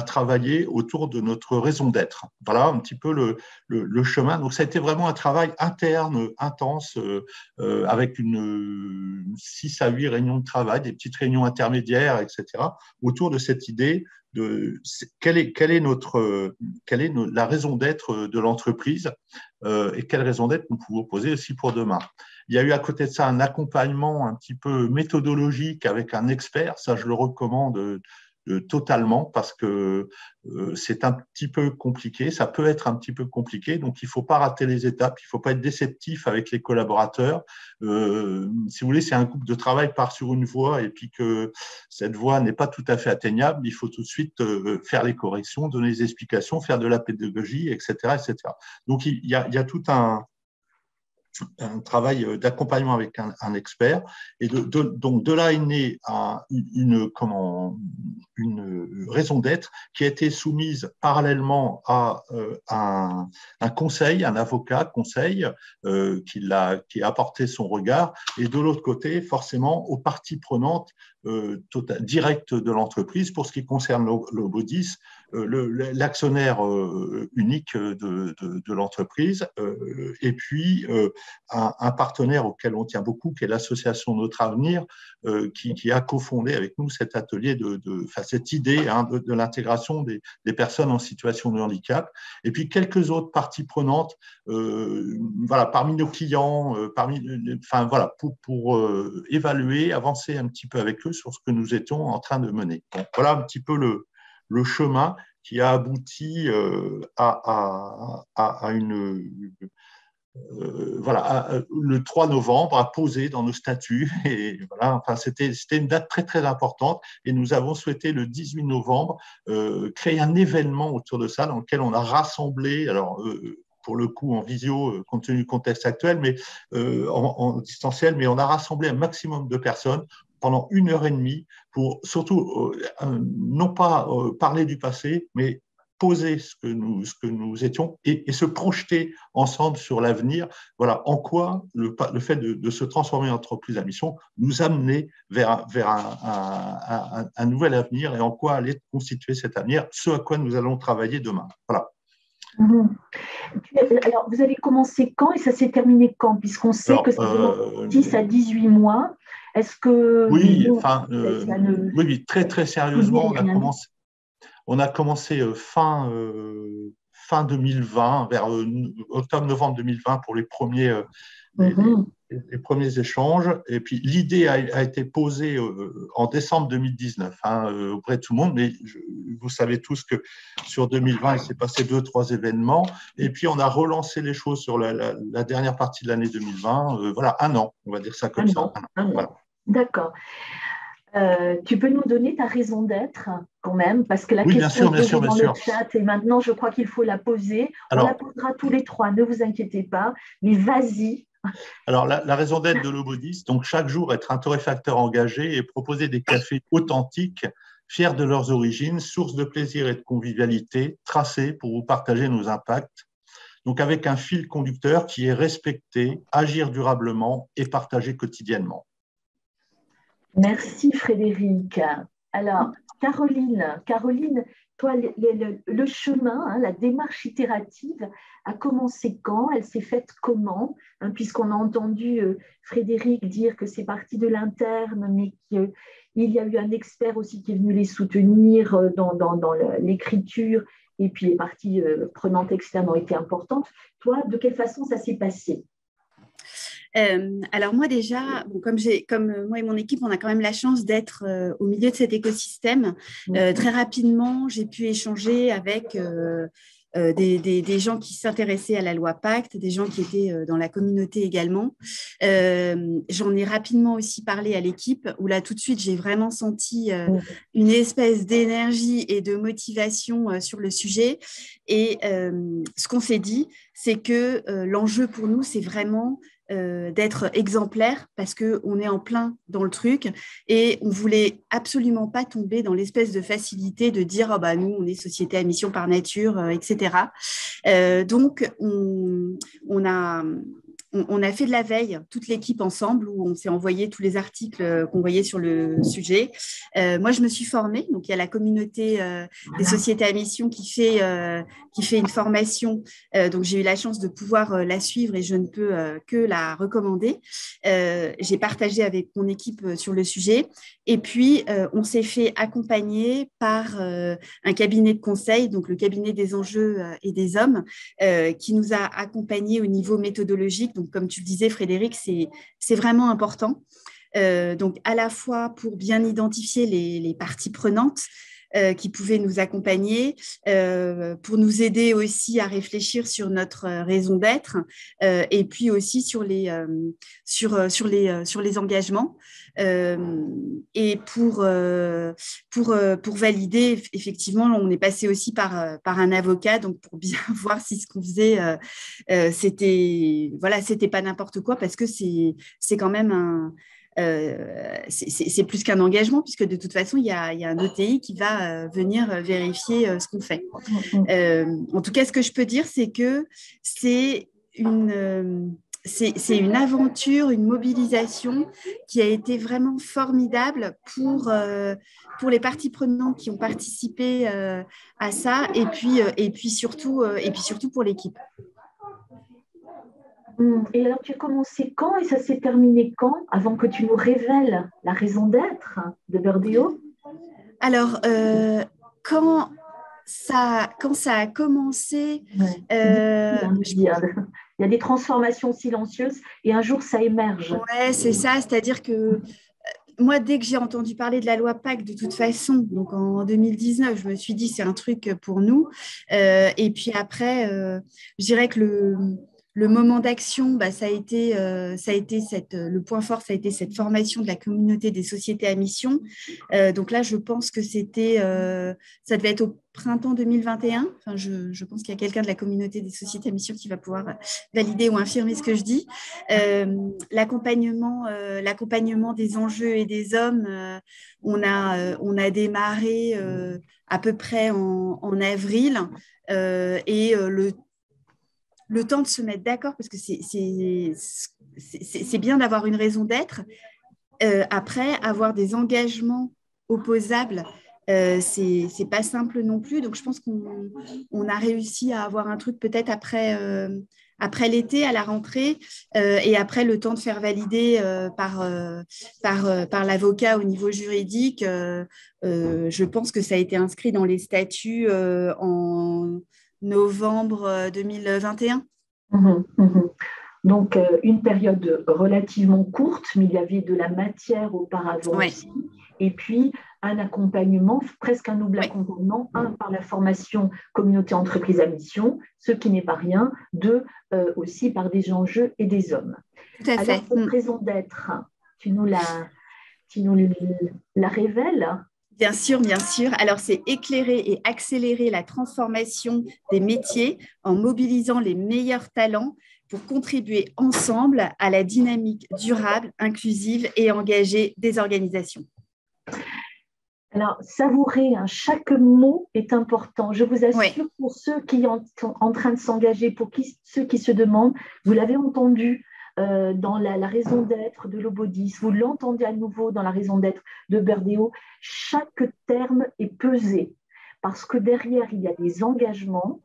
Speaker 4: travailler autour de notre raison d'être. Voilà un petit peu le chemin. Donc, ça a été vraiment un travail interne, intense, avec 6 à 8 réunions de travail, des petites réunions intermédiaires, etc., autour de cette idée quelle est la raison d'être de l'entreprise et quelle raison d'être nous pouvons poser aussi pour demain. Il y a eu à côté de ça un accompagnement un petit peu méthodologique avec un expert, ça je le recommande totalement parce que c'est un petit peu compliqué, ça peut être un petit peu compliqué, donc il ne faut pas rater les étapes, il ne faut pas être déceptif avec les collaborateurs. Si vous voulez, c'est un groupe de travail part sur une voie et puis que cette voie n'est pas tout à fait atteignable, il faut tout de suite faire les corrections, donner les explications, faire de la pédagogie, etc. etc. Donc il y a tout un travail d'accompagnement avec un expert. Et donc, de là est née une raison d'être qui a été soumise parallèlement à un conseil, un avocat conseil qui a apporté son regard, et de l'autre côté, forcément, aux parties prenantes directes de l'entreprise pour ce qui concerne l'Obodis, l'actionnaire unique de l'entreprise, et puis un partenaire auquel on tient beaucoup, qui est l'association Notre Avenir, qui a cofondé avec nous cet atelier, cette idée de l'intégration des personnes en situation de handicap. Et puis quelques autres parties prenantes, parmi nos clients, pour évaluer, avancer un petit peu avec eux sur ce que nous étions en train de mener. Donc, voilà un petit peu le chemin qui a abouti à une le 3 novembre à poser dans nos statuts. Et voilà, enfin, c'était une date très, très importante. Et nous avons souhaité, le 18 novembre, créer un événement autour de ça, dans lequel on a rassemblé, alors pour le coup en visio, compte tenu du contexte actuel, mais en distanciel, mais on a rassemblé un maximum de personnes pendant 1 heure et demie pour surtout, non pas parler du passé, mais poser ce que nous étions et se projeter ensemble sur l'avenir. Voilà en quoi le fait de se transformer en entreprise à mission nous amenait vers un nouvel avenir et en quoi allait constituer cet avenir, ce à quoi nous allons travailler demain. Voilà.
Speaker 2: Alors, vous avez commencé quand et ça s'est terminé quand? Puisqu'on sait que ça demande 10 à 18 mois. Est-ce que…
Speaker 4: Oui, oui, très, très sérieusement, on a commencé fin 2020, vers octobre-novembre 2020 pour les premiers échanges. Et puis l'idée a été posée en décembre 2019 auprès de tout le monde. Mais vous savez tous que sur 2020, il s'est passé 2-3 événements. Et puis on a relancé les choses sur la dernière partie de l'année 2020. Voilà, 1 an, on va dire ça comme ça.
Speaker 2: Un an. Voilà. D'accord. Tu peux nous donner ta raison d'être quand même, parce que la question est posée dans le chat et maintenant je crois qu'il faut la poser. Alors, on la posera tous les 3, ne vous inquiétez pas, mais vas-y.
Speaker 4: Alors la raison d'être de l'Obodis, donc chaque jour être un torréfacteur engagé et proposer des cafés authentiques, fiers de leurs origines, source de plaisir et de convivialité, tracés pour vous partager nos impacts. Donc avec un fil conducteur qui est respecté, agir durablement et partager quotidiennement.
Speaker 2: Merci Frédéric. Alors, Caroline, toi, le chemin, la démarche itérative a commencé quand? Elle s'est faite comment? Puisqu'on a entendu Frédéric dire que c'est parti de l'interne, mais qu'il y a eu un expert aussi qui est venu les soutenir dans l'écriture, et puis les parties prenantes externes ont été importantes. Toi, de quelle façon ça s'est passé?
Speaker 3: Alors moi déjà, comme moi et mon équipe, on a quand même la chance d'être au milieu de cet écosystème. Très rapidement, j'ai pu échanger avec des gens qui s'intéressaient à la loi Pacte, des gens qui étaient dans la communauté également. J'en ai rapidement aussi parlé à l'équipe, où là tout de suite, j'ai vraiment senti une espèce d'énergie et de motivation sur le sujet. Et ce qu'on s'est dit, c'est que l'enjeu pour nous, c'est vraiment d'être exemplaire parce qu'on est en plein dans le truc et on ne voulait absolument pas tomber dans l'espèce de facilité de dire nous, on est société à mission par nature, etc. Donc, on a on a fait de la veille, toute l'équipe ensemble, où on s'est envoyé tous les articles qu'on voyait sur le sujet. Moi, je me suis formée. Donc, il y a la communauté des sociétés à mission qui fait une formation. Donc, j'ai eu la chance de pouvoir la suivre et je ne peux que la recommander. J'ai partagé avec mon équipe sur le sujet. Et puis, on s'est fait accompagner par un cabinet de conseil, donc le cabinet des enjeux et des hommes, qui nous a accompagnés au niveau méthodologique. Donc, comme tu le disais, Frédéric, c'est vraiment important. Donc, à la fois pour bien identifier les parties prenantes qui pouvaient nous accompagner, pour nous aider aussi à réfléchir sur notre raison d'être, et puis aussi sur les engagements, et pour valider, effectivement, on est passé aussi par un avocat, donc pour bien voir si ce qu'on faisait, c'était pas n'importe quoi, parce que c'est quand même c'est plus qu'un engagement, puisque de toute façon, il y a un ETI qui va venir vérifier ce qu'on fait. En tout cas, ce que je peux dire, c'est que c'est une aventure, une mobilisation qui a été vraiment formidable pour les parties prenantes qui ont participé à ça, et puis surtout pour l'équipe.
Speaker 2: Et alors, tu as commencé quand et ça s'est terminé quand, avant que tu nous révèles la raison d'être de Burdeo?
Speaker 3: Alors, quand ça a commencé...
Speaker 2: Il y a des transformations silencieuses et un jour, ça émerge.
Speaker 3: Ouais, c'est ça. C'est-à-dire que moi, dès que j'ai entendu parler de la loi Pacte, de toute façon, donc en 2019, je me suis dit, c'est un truc pour nous. Et puis après, je dirais que le moment d'action, ça a été le point fort, ça a été cette formation de la communauté des sociétés à mission. Donc là, je pense que ça devait être au printemps 2021. Enfin, je pense qu'il y a quelqu'un de la communauté des sociétés à mission qui va pouvoir valider ou infirmer ce que je dis. L'accompagnement des enjeux et des hommes, on a démarré à peu près en avril, et le temps de se mettre d'accord, parce que c'est bien d'avoir une raison d'être. Après, avoir des engagements opposables, c'est pas simple non plus. Donc, je pense qu'on a réussi à avoir un truc peut-être après l'été, à la rentrée, et après le temps de faire valider par l'avocat au niveau juridique. Je pense que ça a été inscrit dans les statuts en novembre 2021.
Speaker 2: Donc, une période relativement courte, mais il y avait de la matière auparavant aussi. Et puis, un accompagnement, presque un double accompagnement, un par la formation communauté entreprise à mission, ce qui n'est pas rien, deux aussi par des enjeux et des hommes.
Speaker 3: Tout à fait.
Speaker 2: Alors, cette raison d'être, tu nous la révèles?
Speaker 3: Bien sûr, bien sûr. Alors, c'est éclairer et accélérer la transformation des métiers en mobilisant les meilleurs talents pour contribuer ensemble à la dynamique durable, inclusive et engagée des organisations.
Speaker 2: Alors, savourer, chaque mot est important. Je vous assure, pour ceux qui sont en train de s'engager, ceux qui se demandent, vous l'avez entendu dans la raison d'être de l'Obodis, vous l'entendez à nouveau dans la raison d'être de Burdeo, chaque terme est pesé parce que derrière, il y a des engagements,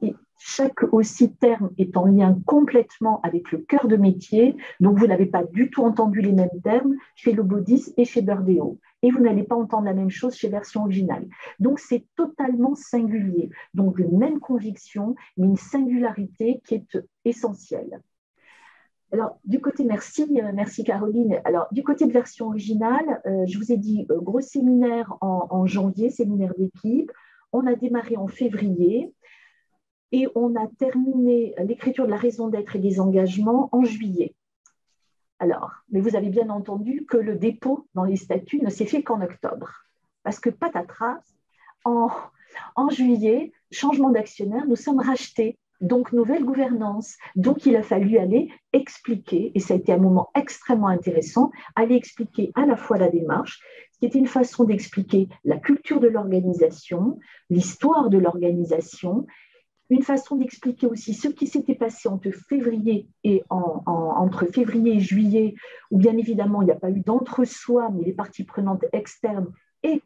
Speaker 2: et chaque aussi terme est en lien complètement avec le cœur de métier, donc vous n'avez pas du tout entendu les mêmes termes chez l'Obodis et chez Burdeo, et vous n'allez pas entendre la même chose chez Version Originale. Donc c'est totalement singulier, donc une même conviction, mais une singularité qui est essentielle. Alors, du côté, merci Caroline. Alors, du côté de Version Originale, je vous ai dit gros séminaire en janvier, séminaire d'équipe. On a démarré en février et on a terminé l'écriture de la raison d'être et des engagements en juillet. Alors, mais vous avez bien entendu que le dépôt dans les statuts ne s'est fait qu'en octobre. Parce que patatras, en juillet, changement d'actionnaire, nous sommes rachetés. Donc, nouvelle gouvernance. Donc, il a fallu aller expliquer, et ça a été un moment extrêmement intéressant, aller expliquer à la fois la démarche, ce qui était une façon d'expliquer la culture de l'organisation, l'histoire de l'organisation, une façon d'expliquer aussi ce qui s'était passé entre février et juillet, où bien évidemment il n'y a pas eu d'entre-soi, mais les parties prenantes externes et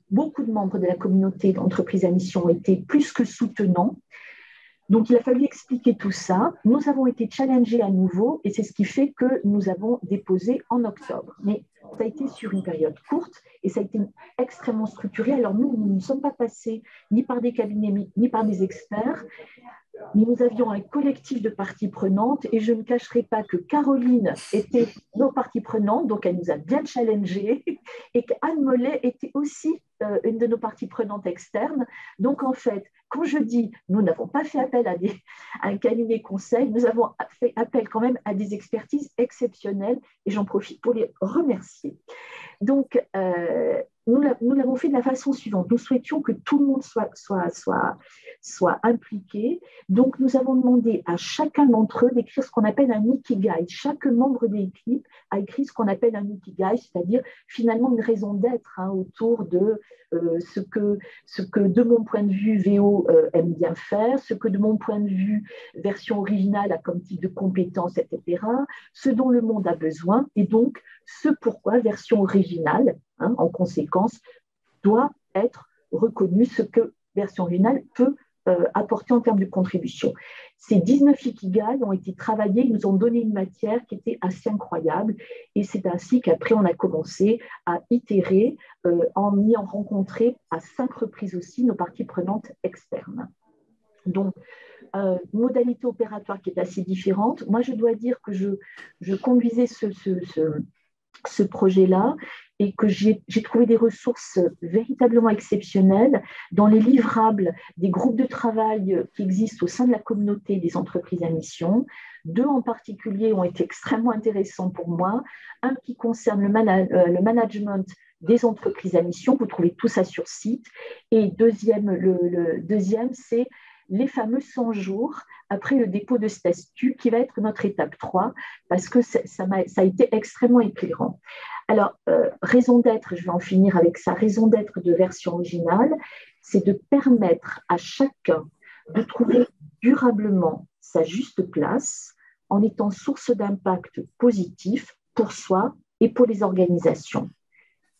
Speaker 2: beaucoup de membres de la communauté d'entreprises à mission ont été plus que soutenants. Donc, il a fallu expliquer tout ça. Nous avons été challengés à nouveau et c'est ce qui fait que nous avons déposé en octobre. Mais ça a été sur une période courte et ça a été extrêmement structuré. Alors, nous ne sommes pas passés ni par des cabinets ni par des experts. Mais nous avions un collectif de parties prenantes et je ne cacherai pas que Caroline était nos parties prenantes, donc elle nous a bien challengés, et qu'Anne Mollet était aussi une de nos parties prenantes externes. Donc en fait, quand je dis nous n'avons pas fait appel à un cabinet conseil, nous avons fait appel quand même à des expertises exceptionnelles et j'en profite pour les remercier. Donc, nous l'avons fait de la façon suivante. Nous souhaitions que tout le monde soit impliqué. Donc, nous avons demandé à chacun d'entre eux d'écrire ce qu'on appelle un ikigai. Chaque membre de l'équipe a écrit ce qu'on appelle un ikigai, c'est-à-dire finalement une raison d'être autour de ce que, de mon point de vue, VO aime bien faire, ce que, de mon point de vue, version originale a comme type de compétences, etc., ce dont le monde a besoin, et donc ce pourquoi version originale, en conséquence, doit être reconnue, ce que version originale peut apporter en termes de contribution. Ces 19 ikigai ont été travaillés, ils nous ont donné une matière qui était assez incroyable et c'est ainsi qu'après on a commencé à itérer en ayant rencontré à 5 reprises aussi nos parties prenantes externes. Donc, modalité opératoire qui est assez différente. Moi, je dois dire que je conduisais ce projet-là et que j'ai trouvé des ressources véritablement exceptionnelles dans les livrables des groupes de travail qui existent au sein de la communauté des entreprises à mission. 2 en particulier ont été extrêmement intéressants pour moi. Un qui concerne le management des entreprises à mission, vous trouvez tout ça sur site. Et le deuxième, c'est les fameux 100 jours après le dépôt de statut, qui va être notre étape 3, parce que ça a été extrêmement éclairant. Alors, raison d'être, je vais en finir avec ça, raison d'être de version originale, c'est de permettre à chacun de trouver durablement sa juste place en étant source d'impact positif pour soi et pour les organisations.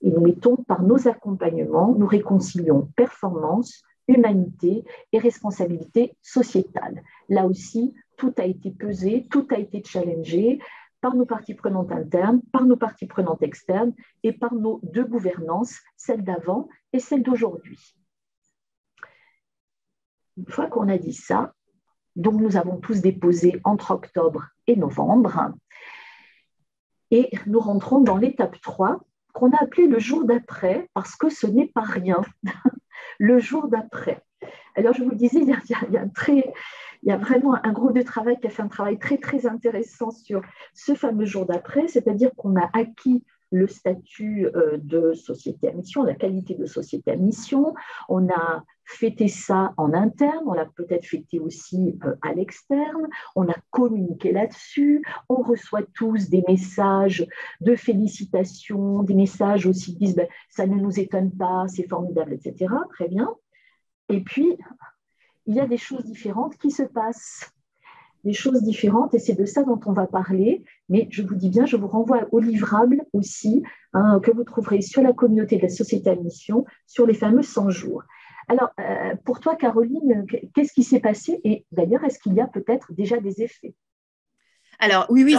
Speaker 2: Et nous mettons par nos accompagnements, nous réconcilions performance, humanité et responsabilité sociétale. Là aussi, tout a été pesé, tout a été challengé par nos parties prenantes internes, par nos parties prenantes externes et par nos 2 gouvernances, celle d'avant et celle d'aujourd'hui. Une fois qu'on a dit ça, donc nous avons tous déposé entre octobre et novembre et nous rentrons dans l'étape 3 qu'on a appelée le jour d'après parce que ce n'est pas rien. Le jour d'après. Alors, je vous le disais, il y a vraiment un groupe de travail qui a fait un travail très, très intéressant sur ce fameux jour d'après, c'est-à-dire qu'on a acquis le statut de société à mission, la qualité de société à mission. On a fêté ça en interne, on l'a peut-être fêté aussi à l'externe, on a communiqué là-dessus, on reçoit tous des messages de félicitations, des messages aussi qui disent ben, ça ne nous étonne pas, c'est formidable, etc. Très bien. Et puis, il y a des choses différentes qui se passent. Des choses différentes, et c'est de ça dont on va parler, mais je vous dis bien, je vous renvoie au livrable aussi, que vous trouverez sur la communauté de la société à mission, sur les fameux 100 jours. Alors, pour toi, Caroline, qu'est-ce qui s'est passé? Et d'ailleurs, est-ce qu'il y a peut-être déjà des effets?
Speaker 3: Alors oui,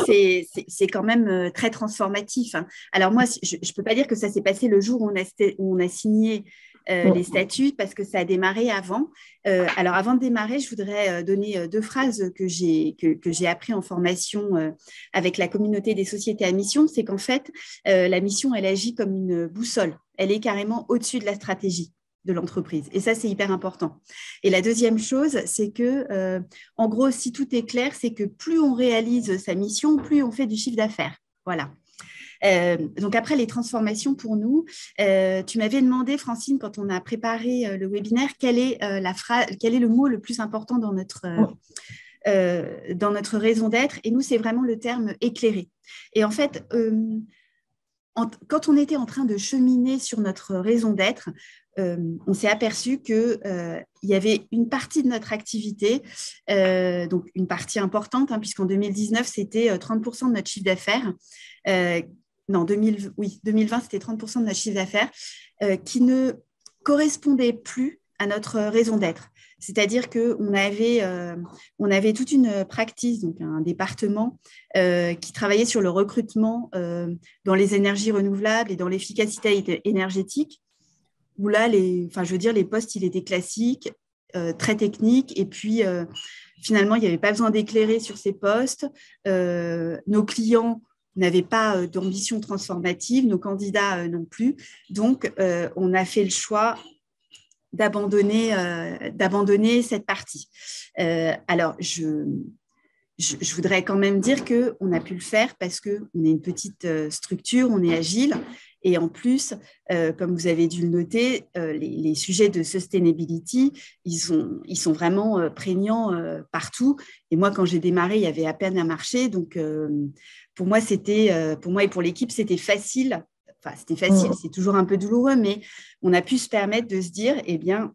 Speaker 3: c'est quand même très transformatif. Alors moi, je ne peux pas dire que ça s'est passé le jour où on a signé les statuts parce que ça a démarré avant. Alors avant de démarrer, je voudrais donner 2 phrases que j'ai appris en formation avec la communauté des sociétés à mission. C'est qu'en fait, la mission, elle agit comme une boussole. Elle est carrément au-dessus de la stratégie de l'entreprise. Et ça, c'est hyper important. Et la deuxième chose, c'est que, en gros, si tout est clair, c'est que plus on réalise sa mission, plus on fait du chiffre d'affaires. Voilà. Donc après, les transformations pour nous, tu m'avais demandé, Francine, quand on a préparé le webinaire, quel est le mot le plus important dans notre raison d'être. Et nous, c'est vraiment le terme éclairé. Et en fait, quand on était en train de cheminer sur notre raison d'être, on s'est aperçu qu'il y avait une partie de notre activité, donc une partie importante, hein, puisqu'en 2019, c'était 30% de notre chiffre d'affaires. Non, 2020, c'était 30% de notre chiffre d'affaires qui ne correspondait plus à notre raison d'être. C'est-à-dire qu'on avait toute une practice, donc un département qui travaillait sur le recrutement dans les énergies renouvelables et dans l'efficacité énergétique, où là, les postes, ils étaient classiques, très techniques, et puis finalement, il n'y avait pas besoin d'éclairer sur ces postes. Nos clients n'avaient pas d'ambition transformative, nos candidats non plus. Donc, on a fait le choix d'abandonner cette partie. Alors, je voudrais quand même dire qu'on a pu le faire parce qu'on est une petite structure, on est agile. Et en plus, comme vous avez dû le noter, les sujets de sustainability, ils sont vraiment prégnants partout. Et moi, quand j'ai démarré, il y avait à peine un marché. Donc, pour moi et pour l'équipe, c'était facile. Enfin, c'était facile, c'est toujours un peu douloureux, mais on a pu se permettre de se dire, eh bien,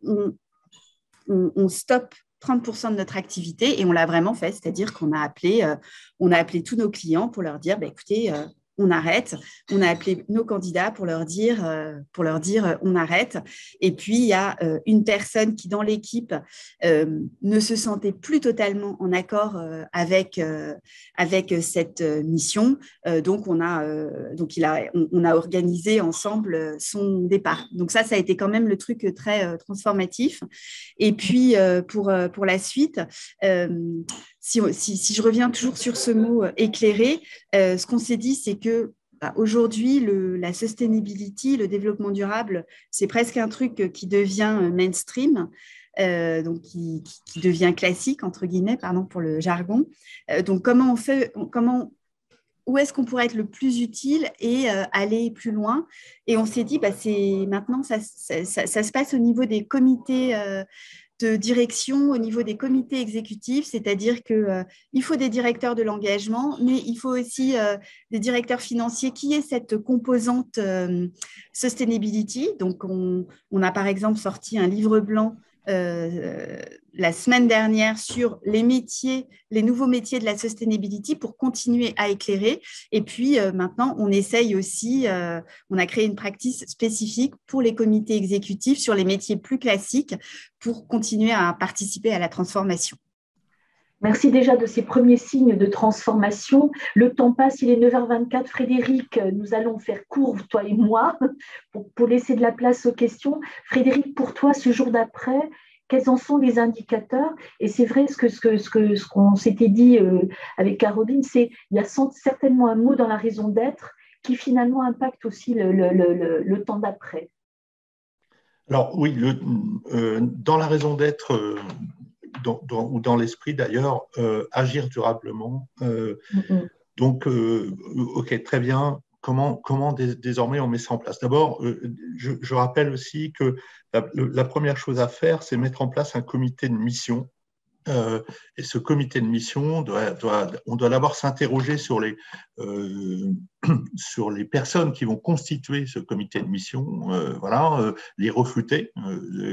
Speaker 3: on stoppe 30% de notre activité et on l'a vraiment fait, c'est-à-dire qu'on a appelé tous nos clients pour leur dire, écoutez, on arrête. On a appelé nos candidats pour leur dire on arrête. Et puis, il y a une personne qui, dans l'équipe, ne se sentait plus totalement en accord avec cette mission. Donc, on a organisé ensemble son départ. Donc, ça a été quand même le truc très transformatif. Et puis, pour la suite, si je reviens toujours sur ce mot éclairé, ce qu'on s'est dit, c'est que aujourd'hui, la sustainability, le développement durable, c'est presque un truc qui devient mainstream, donc qui devient classique, entre guillemets, pardon pour le jargon. Donc, comment on fait, où est-ce qu'on pourrait être le plus utile et aller plus loin? Et on s'est dit, maintenant, ça se passe au niveau des comités de direction, au niveau des comités exécutifs, c'est-à-dire qu'il faut des directeurs de l'engagement, mais il faut aussi des directeurs financiers qui aient cette composante sustainability. Donc, on a par exemple sorti un livre blanc la semaine dernière sur les nouveaux métiers de la sustainability pour continuer à éclairer. Et puis maintenant, on essaye aussi, on a créé une practice spécifique pour les comités exécutifs sur les métiers plus classiques pour continuer à participer à la transformation.
Speaker 2: Merci déjà de ces premiers signes de transformation. Le temps passe, il est 9h24. Frédéric, nous allons faire court, toi et moi, pour laisser de la place aux questions. Frédéric, pour toi, ce jour d'après, quels en sont les indicateurs? Et c'est vrai, ce qu'on s'était dit avec Caroline, c'est qu'il y a certainement un mot dans la raison d'être qui finalement impacte aussi le temps d'après.
Speaker 4: Alors oui, dans la raison d'être, ou dans l'esprit d'ailleurs, agir durablement. Donc, ok, très bien. Comment désormais on met ça en place? D'abord, je rappelle aussi que la première chose à faire, c'est mettre en place un comité de mission. Et ce comité de mission, on doit d'abord s'interroger sur les personnes qui vont constituer ce comité de mission, les recruter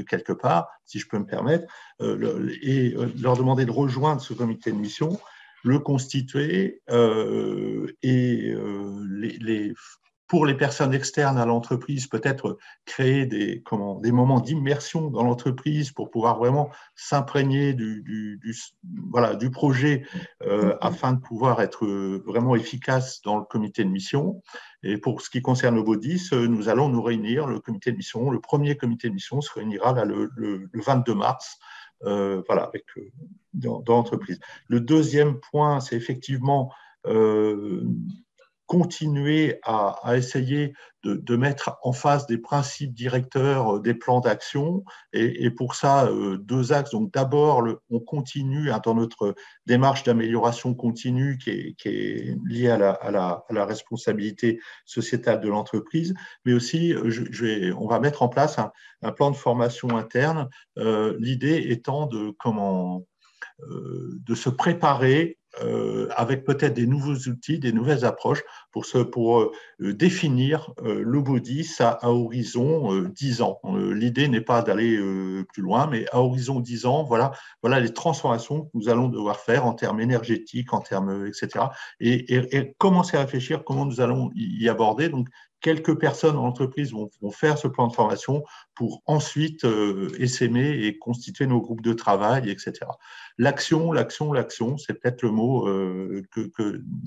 Speaker 4: quelque part, si je peux me permettre, et leur demander de rejoindre ce comité de mission, le constituer pour les personnes externes à l'entreprise, peut-être créer des moments d'immersion dans l'entreprise pour pouvoir vraiment s'imprégner du projet afin de pouvoir être vraiment efficace dans le comité de mission. Et pour ce qui concerne le Baudis, nous allons nous réunir, le comité de mission, le premier comité de mission se réunira le 22 mars, dans l'entreprise. Le deuxième point, c'est effectivement continuer à essayer de mettre en face des principes directeurs des plans d'action. Et pour ça, deux axes. Donc d'abord, on continue dans notre démarche d'amélioration continue qui est liée à la responsabilité sociétale de l'entreprise, mais aussi on va mettre en place un plan de formation interne, l'idée étant de se préparer avec peut-être des nouveaux outils, des nouvelles approches pour définir le body à horizon 10 ans. L'idée n'est pas d'aller plus loin, mais à horizon 10 ans, voilà les transformations que nous allons devoir faire en termes énergétiques, en termes, etc. Et commencer à réfléchir comment nous allons y aborder. Donc, quelques personnes en entreprise vont faire ce plan de formation pour ensuite essaimer et constituer nos groupes de travail, etc. L'action, c'est peut-être le mot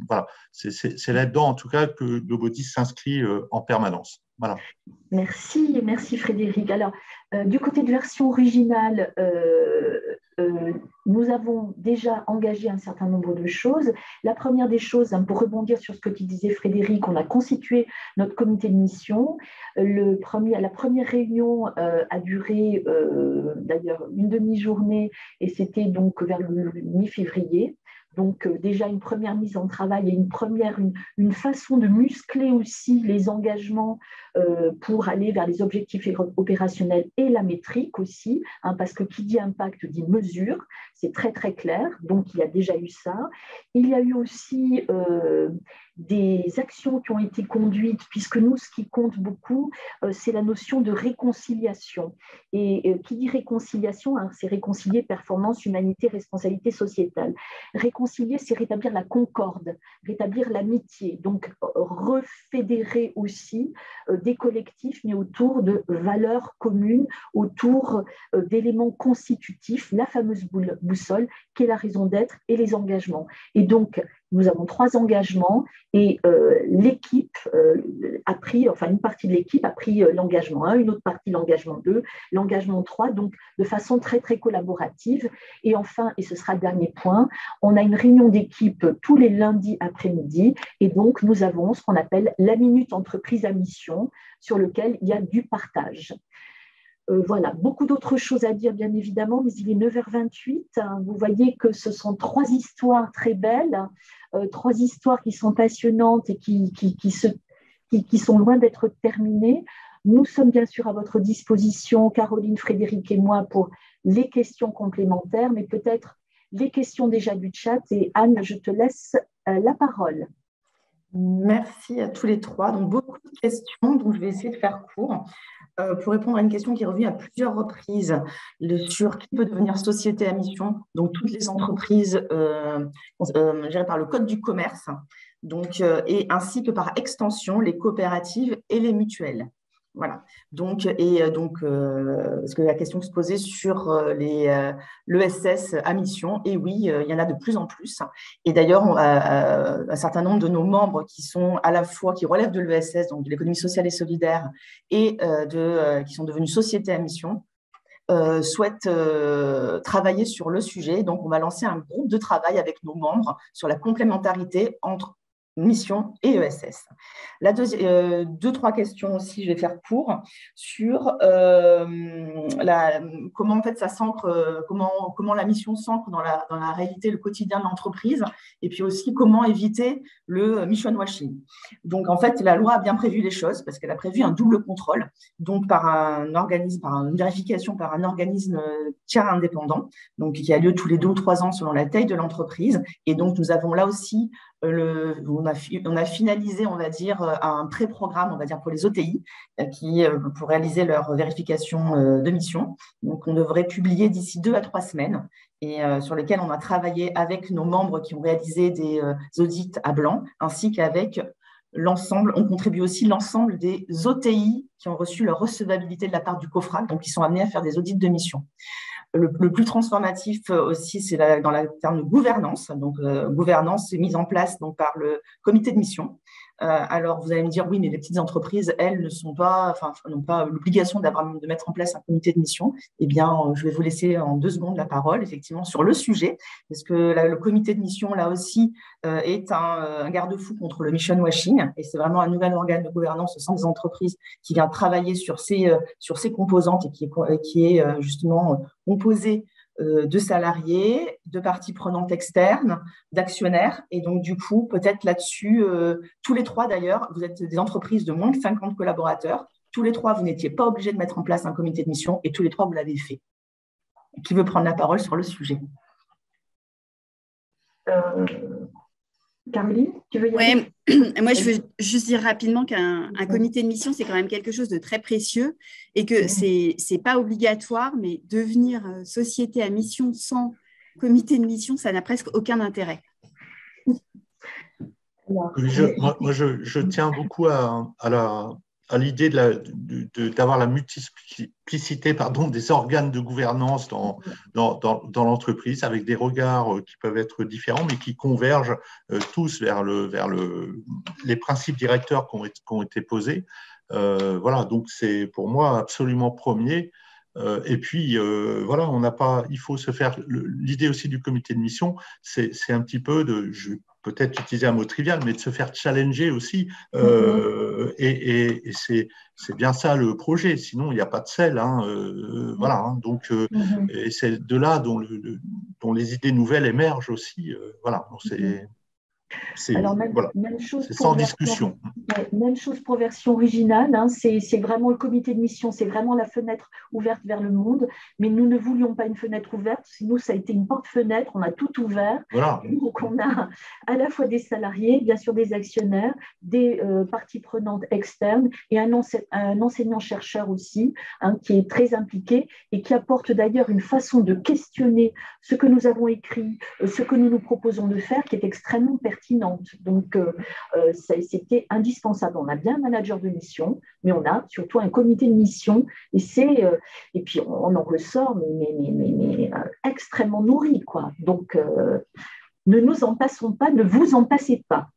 Speaker 4: voilà, c'est là-dedans en tout cas que le body s'inscrit en permanence. Voilà.
Speaker 2: Merci Frédéric. Alors, du côté de version originale, nous avons déjà engagé un certain nombre de choses. La première des choses, pour rebondir sur ce que tu disais Frédéric, on a constitué notre comité de mission. La première réunion a duré d'ailleurs une demi-journée et c'était donc vers le mi-février. Donc déjà une première mise en travail et une façon de muscler aussi les engagements pour aller vers les objectifs opérationnels et la métrique aussi, parce que qui dit impact dit mesure, c'est très très clair, donc il y a déjà eu ça. Il y a eu aussi des actions qui ont été conduites, puisque nous, ce qui compte beaucoup, c'est la notion de réconciliation. Et qui dit réconciliation, c'est réconcilier performance, humanité, responsabilité sociétale. Réconcilier, c'est rétablir la concorde, rétablir l'amitié, donc refédérer aussi des collectifs, mais autour de valeurs communes, autour d'éléments constitutifs, la fameuse boussole, qui est la raison d'être et les engagements. Et donc, nous avons 3 engagements et l'équipe a pris, enfin une partie de l'équipe a pris l'engagement 1, une autre partie l'engagement 2, l'engagement 3, donc de façon très très collaborative. Et enfin, et ce sera le dernier point, on a une réunion d'équipe tous les lundis après-midi et donc nous avons ce qu'on appelle la minute entreprise à mission sur lequel il y a du partage. Voilà, beaucoup d'autres choses à dire, bien évidemment, mais il est 9h28. Vous voyez que ce sont 3 histoires très belles, 3 histoires qui sont passionnantes et qui sont loin d'être terminées. Nous sommes bien sûr à votre disposition, Caroline, Frédéric et moi, pour les questions complémentaires, mais peut-être les questions déjà du chat. Et Anne, je te laisse la parole.
Speaker 1: Merci à tous les 3. Donc, beaucoup de questions, donc je vais essayer de faire court. Pour répondre à une question qui est revenue à plusieurs reprises sur qui peut devenir société à mission, donc toutes les entreprises gérées par le Code du commerce, donc, et ainsi que par extension les coopératives et les mutuelles. Voilà. Donc, parce que la question se posait sur l'ESS à mission, et oui, il y en a de plus en plus. Et d'ailleurs, un certain nombre de nos membres qui sont à la fois, qui relèvent de l'ESS, donc de l'économie sociale et solidaire, et qui sont devenus sociétés à mission, souhaitent travailler sur le sujet. Donc, on va lancer un groupe de travail avec nos membres sur la complémentarité entre mission et ESS. 2-3 questions aussi, je vais faire court, sur comment en fait ça s'ancre, comment la mission s'ancre dans la réalité, le quotidien de l'entreprise, et puis aussi comment éviter le mission washing. Donc en fait, la loi a bien prévu les choses parce qu'elle a prévu un double contrôle, donc par un organisme, par une vérification par un organisme tiers indépendant, donc qui a lieu tous les 2 ou 3 ans selon la taille de l'entreprise. Et donc nous avons là aussi on a finalisé, on va dire, un pré-programme, on va dire, pour les OTI pour réaliser leur vérification de mission. Donc, on devrait publier d'ici 2 à 3 semaines et sur lesquels on a travaillé avec nos membres qui ont réalisé des audits à blanc, ainsi qu'avec l'ensemble, on contribue aussi l'ensemble des OTI qui ont reçu leur recevabilité de la part du COFRAC, donc qui sont amenés à faire des audits de mission. Le plus transformatif aussi, c'est dans le terme de gouvernance. Donc, gouvernance est mise en place donc, par le comité de mission. Alors, vous allez me dire, oui, mais les petites entreprises, elles, n'ont pas l'obligation de mettre en place un comité de mission. Eh bien, je vais vous laisser en 2 secondes la parole, effectivement, sur le sujet, parce que le comité de mission, là aussi, est un garde-fou contre le mission washing, et c'est vraiment un nouvel organe de gouvernance au sein des entreprises qui vient travailler sur ces composantes et qui est justement composé de salariés, de parties prenantes externes, d'actionnaires. Et donc, du coup, peut-être là-dessus, tous les 3 d'ailleurs, vous êtes des entreprises de moins de 50 collaborateurs. Tous les 3, vous n'étiez pas obligés de mettre en place un comité de mission et tous les 3, vous l'avez fait. Qui veut prendre la parole sur le sujet ?
Speaker 2: Caroline, tu veux y
Speaker 3: aller?
Speaker 2: Oui,
Speaker 3: moi je veux juste dire rapidement qu'un comité de mission, c'est quand même quelque chose de très précieux et que c'est pas obligatoire, mais devenir société à mission sans comité de mission, ça n'a presque aucun intérêt.
Speaker 4: Moi, je tiens beaucoup à l'idée d'avoir la multiplicité des organes de gouvernance dans l'entreprise, avec des regards qui peuvent être différents, mais qui convergent tous vers les principes directeurs qui ont été posés. Voilà, donc c'est pour moi absolument premier. Et puis, voilà, on n'a pas, il faut se faire. L'idée aussi du comité de mission, c'est un petit peu peut-être utiliser un mot trivial, mais de se faire challenger aussi. Et c'est bien ça le projet. Sinon, il n'y a pas de sel. Hein, voilà. Hein, donc, et c'est de là dont les idées nouvelles émergent aussi. Voilà.
Speaker 2: Alors,
Speaker 4: voilà,
Speaker 2: même chose
Speaker 4: sans discussion.
Speaker 2: Même chose pour version originale. Hein, c'est vraiment le comité de mission, c'est vraiment la fenêtre ouverte vers le monde. Mais nous ne voulions pas une fenêtre ouverte. Nous, ça a été une porte-fenêtre. On a tout ouvert.
Speaker 4: Voilà.
Speaker 2: Donc, on a à la fois des salariés, bien sûr des actionnaires, des parties prenantes externes et un enseignant-chercheur aussi, hein, qui est très impliqué et qui apporte d'ailleurs une façon de questionner ce que nous avons écrit, ce que nous nous proposons de faire, qui est extrêmement pertinente. Donc, c'était indispensable. On a bien un manager de mission, mais on a surtout un comité de mission. Et puis, on en ressort, mais extrêmement nourri, quoi. Donc, ne nous en passons pas, ne vous en passez pas.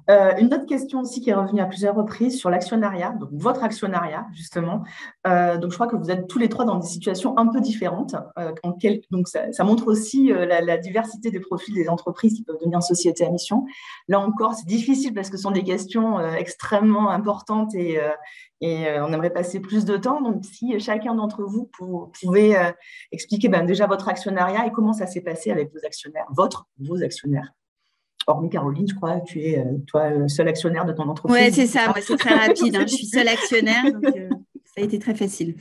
Speaker 1: Une autre question aussi qui est revenue à plusieurs reprises sur l'actionnariat, donc votre actionnariat justement. Donc je crois que vous êtes tous les trois dans des situations un peu différentes. Donc ça montre aussi la diversité des profils des entreprises qui peuvent devenir sociétés à mission. Là encore, c'est difficile parce que ce sont des questions extrêmement importantes et on aimerait passer plus de temps. Donc si chacun d'entre vous pouvait expliquer déjà votre actionnariat et comment ça s'est passé avec vos actionnaires, vos actionnaires. Hormis Caroline, je crois, tu es toi seul actionnaire de ton entreprise.
Speaker 3: Oui, c'est ça. Moi, c'est très rapide. Hein. Je suis seule actionnaire, donc ça a été très facile.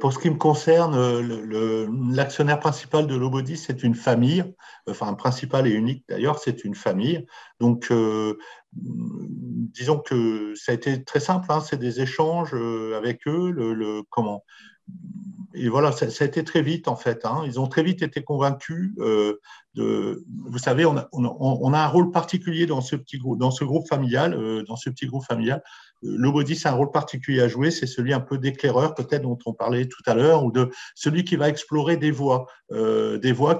Speaker 4: Pour ce qui me concerne, l'actionnaire principal de Lobody, c'est une famille, enfin principal et unique d'ailleurs, c'est une famille. Donc, disons que ça a été très simple, hein, c'est des échanges avec eux, et voilà, ça a été très vite en fait. Hein. Ils ont très vite été convaincus vous savez, on a un rôle particulier dans ce groupe familial, Lobody, c'est un rôle particulier à jouer, c'est celui un peu d'éclaireur peut-être dont on parlait tout à l'heure, ou de celui qui va explorer des voies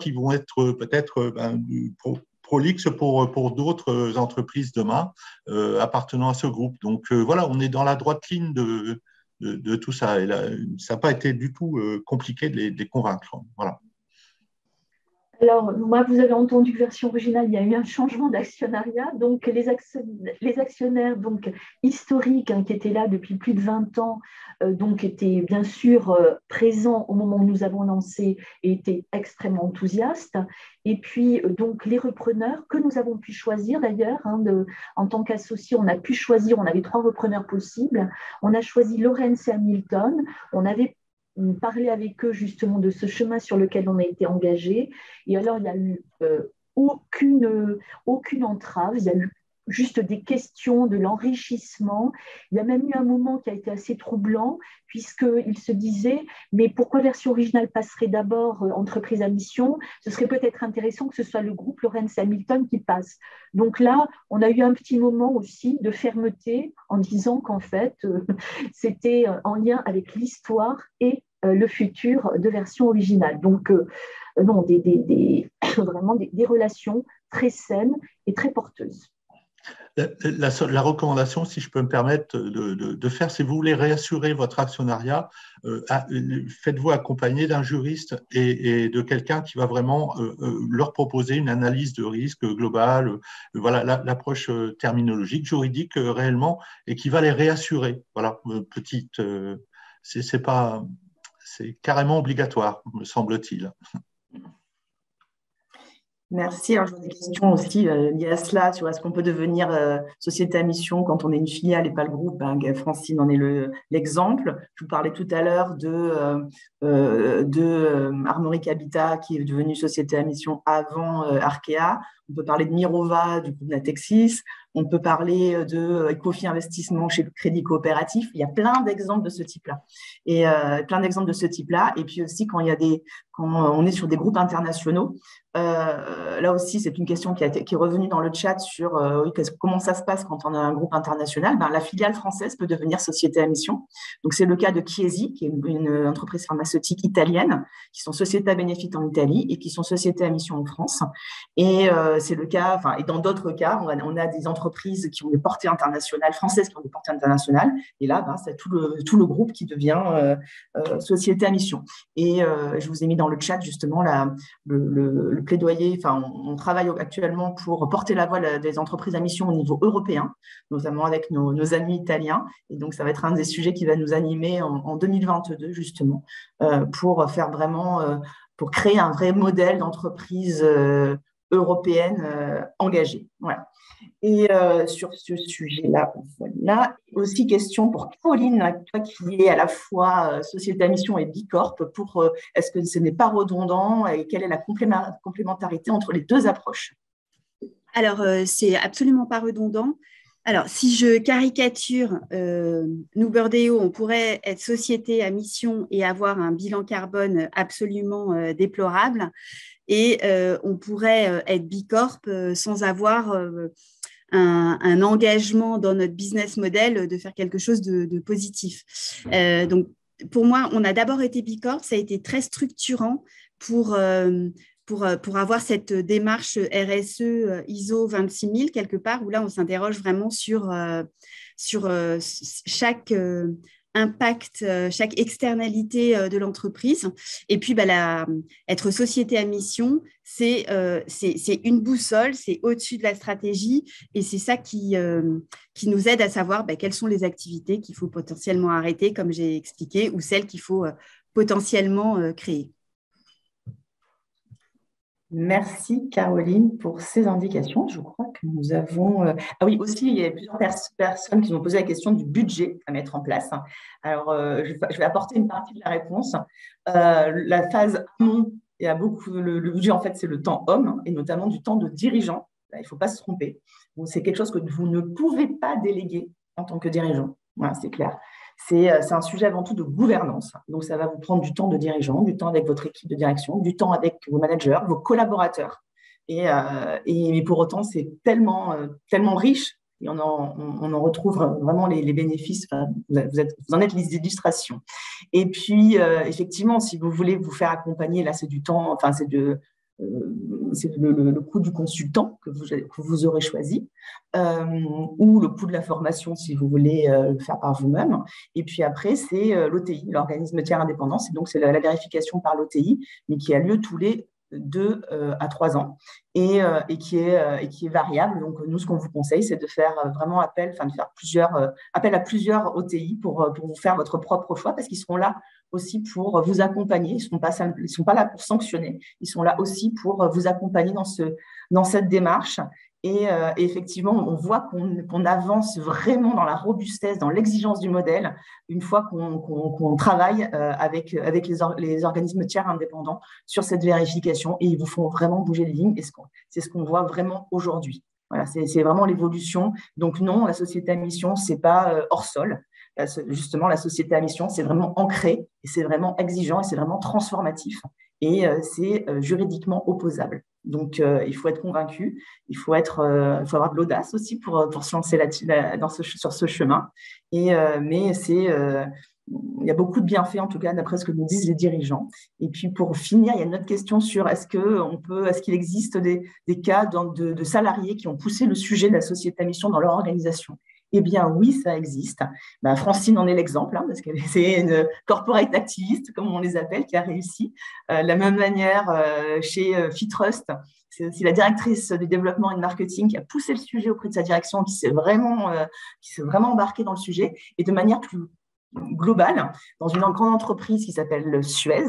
Speaker 4: qui vont être peut-être prolixes pour d'autres entreprises demain appartenant à ce groupe. Donc voilà, on est dans la droite ligne de tout ça. Et là, ça n'a pas été du tout compliqué de les convaincre. Voilà.
Speaker 2: Alors, moi, vous avez entendu version originale, il y a eu un changement d'actionnariat. Donc, les actionnaires donc, historiques qui étaient là depuis plus de 20 ans, donc étaient bien sûr présents au moment où nous avons lancé et étaient extrêmement enthousiastes. Et puis, donc, les repreneurs que nous avons pu choisir d'ailleurs, en tant qu'associés, on a pu choisir, on avait 3 repreneurs possibles. On a choisi Lawrence et Hamilton. On avait parler avec eux justement de ce chemin sur lequel on a été engagé. Et alors, il n'y a eu aucune entrave, il y a eu juste des questions, de l'enrichissement. Il y a même eu un moment qui a été assez troublant, puisqu'il se disait, mais pourquoi version originale passerait d'abord entreprise à mission? Ce serait peut-être intéressant que ce soit le groupe Lawrence Hamilton qui passe. Donc là, on a eu un petit moment aussi de fermeté en disant qu'en fait, c'était en lien avec l'histoire et le futur de version originale. Donc, non, vraiment des relations très saines et très porteuses.
Speaker 4: La recommandation, si je peux me permettre de faire, si vous voulez réassurer votre actionnariat, faites-vous accompagner d'un juriste et de quelqu'un qui va vraiment leur proposer une analyse de risque globale, voilà l'approche terminologique, juridique réellement, et qui va les réassurer. Voilà, c'est carrément obligatoire, me semble-t-il.
Speaker 1: Merci. Alors, je vois des questions aussi liées à cela, sur est-ce qu'on peut devenir société à mission quand on est une filiale et pas le groupe. Francine en est l'exemple. Je vous parlais tout à l'heure de Armoric Habitat qui est devenue société à mission avant Arkea. On peut parler de Mirova du groupe Natexis. On peut parler de Ecofi Investissement chez le Crédit Coopératif. Il y a plein d'exemples de ce type-là. Et Et puis aussi quand on est sur des groupes internationaux. Là aussi, c'est une question qui est revenue dans le chat sur comment ça se passe quand on a un groupe international. La filiale française peut devenir société à mission. Donc, c'est le cas de Chiesi, qui est une entreprise pharmaceutique italienne, qui sont sociétés à bénéfice en Italie et qui sont sociétés à mission en France. Et c'est le cas, et dans d'autres cas, on a des entreprises qui ont des portées internationales, françaises qui ont des portées internationales. Et là, c'est tout le groupe qui devient société à mission. Et je vous ai mis dans le chat justement le plaidoyer. On travaille actuellement pour porter la voix des entreprises à mission au niveau européen, notamment avec nos amis italiens. Et donc, ça va être un des sujets qui va nous animer en 2022, justement, pour créer un vrai modèle d'entreprise européenne engagée. Voilà. Et sur ce sujet-là, voilà. Aussi question pour Caroline, toi qui es à la fois société à mission et Bicorp, est-ce que ce n'est pas redondant et quelle est la complémentarité entre les deux approches?
Speaker 3: Alors, c'est absolument pas redondant. Alors, si je caricature, nous, Burdeo, on pourrait être société à mission et avoir un bilan carbone absolument déplorable. Et on pourrait être Bicorp sans avoir un engagement dans notre business model de faire quelque chose de positif. Donc, pour moi, on a d'abord été Bicorp. Ça a été très structurant pour avoir cette démarche RSE ISO 26000 quelque part, où là, on s'interroge vraiment sur chaque impact, chaque externalité de l'entreprise. Et puis, être société à mission, c'est une boussole, c'est au-dessus de la stratégie et c'est ça qui nous aide à savoir quelles sont les activités qu'il faut potentiellement arrêter, comme j'ai expliqué, ou celles qu'il faut potentiellement créer.
Speaker 1: Merci Caroline pour ces indications. Je crois que nous avons… Ah oui, aussi, il y a plusieurs personnes qui nous ont posé la question du budget à mettre en place. Alors, je vais apporter une partie de la réponse. La phase amont, il y a beaucoup… Le budget, en fait, c'est le temps homme, et notamment du temps de dirigeant. Là, il ne faut pas se tromper. C'est quelque chose que vous ne pouvez pas déléguer en tant que dirigeant. Voilà, c'est clair. C'est un sujet avant tout de gouvernance. Donc, ça va vous prendre du temps de dirigeant, du temps avec votre équipe de direction, du temps avec vos managers, vos collaborateurs. Et pour autant, c'est tellement riche et on en retrouve vraiment les bénéfices. Vous en êtes les illustrations. Et puis, effectivement, si vous voulez vous faire accompagner, là, c'est du temps, c'est le coût du consultant que vous aurez choisi, ou le coût de la formation si vous voulez le faire par vous-même. Et puis après, c'est l'OTI, l'organisme tiers indépendant. Donc, c'est la vérification par l'OTI, mais qui a lieu tous les 2 à 3 ans et qui est variable. Donc, nous, ce qu'on vous conseille, c'est de faire vraiment appel à plusieurs OTI pour vous faire votre propre choix, parce qu'ils seront là aussi pour vous accompagner. Ils ne sont pas là pour sanctionner. Ils sont là aussi pour vous accompagner dans cette démarche. Et effectivement, on voit qu'on avance vraiment dans la robustesse, dans l'exigence du modèle, une fois qu'on travaille avec les organismes tiers indépendants sur cette vérification, et ils vous font vraiment bouger les lignes. Et c'est ce qu'on voit vraiment aujourd'hui. Voilà, c'est vraiment l'évolution. Donc non, la société à mission, ce n'est pas hors sol. Justement, la société à mission, c'est vraiment ancré, et c'est vraiment exigeant, et c'est vraiment transformatif, et c'est juridiquement opposable. Donc, il faut être convaincu, il faut avoir de l'audace aussi pour se lancer sur ce chemin. Mais il y a beaucoup de bienfaits, en tout cas, d'après ce que nous disent les dirigeants. Et puis, pour finir, il y a une autre question sur est-ce qu'il existe des cas de salariés qui ont poussé le sujet de la société à mission dans leur organisation? Eh bien, oui, ça existe. Francine en est l'exemple, parce que c'est une corporate activiste, comme on les appelle, qui a réussi. De la même manière, chez Fitrust, c'est aussi la directrice du développement et de marketing qui a poussé le sujet auprès de sa direction, qui s'est vraiment embarquée dans le sujet. Et de manière plus globale, dans une grande entreprise qui s'appelle Suez,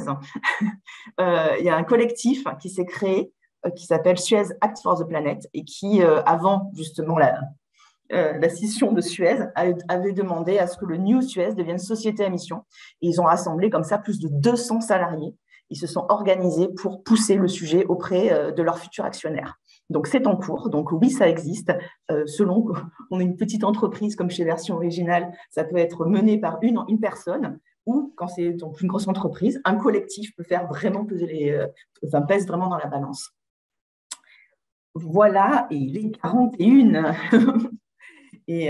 Speaker 1: il y a un collectif qui s'est créé qui s'appelle Suez Act for the Planet et qui, avant justement la scission de Suez, avait demandé à ce que le New Suez devienne société à mission. Et ils ont rassemblé comme ça plus de 200 salariés. Ils se sont organisés pour pousser le sujet auprès de leurs futurs actionnaires. Donc, c'est en cours. Donc, oui, ça existe. Selon qu'on est une petite entreprise comme chez Version Originale, ça peut être mené par une personne ou, quand c'est donc une grosse entreprise, un collectif peut faire vraiment pèse vraiment dans la balance. Voilà, et il est 41. Et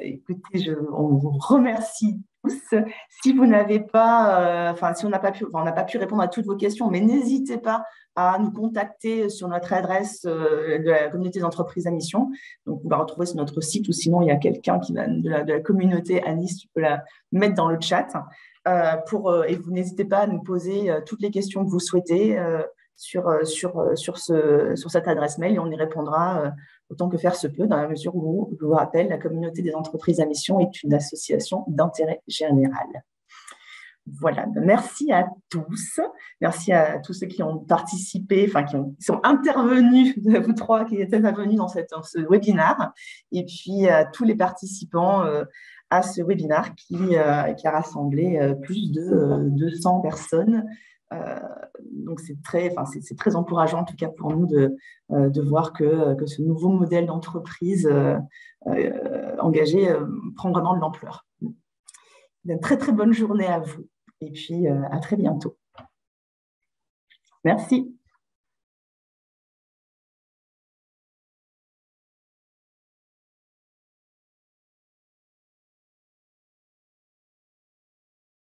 Speaker 1: écoutez, on vous remercie tous. Si vous n'avez pas, si on n'a pas pu répondre à toutes vos questions, mais n'hésitez pas à nous contacter sur notre adresse de la communauté d'entreprises à mission. Donc, vous la retrouver sur notre site, ou sinon, il y a quelqu'un de la communauté, Anis, tu peux la mettre dans le chat. Et vous n'hésitez pas à nous poser toutes les questions que vous souhaitez sur cette adresse mail, et on y répondra autant que faire se peut, dans la mesure où, je vous rappelle, la communauté des entreprises à mission est une association d'intérêt général. Voilà, merci à tous. Merci à tous ceux qui ont participé, qui sont intervenus, vous trois qui étaient intervenus dans ce webinaire, et puis à tous les participants à ce webinaire qui a rassemblé plus de 200 personnes. Donc, c'est très encourageant, en tout cas pour nous, de voir que ce nouveau modèle d'entreprise engagée prend vraiment de l'ampleur. Une très, très bonne journée à vous et puis à très bientôt. Merci.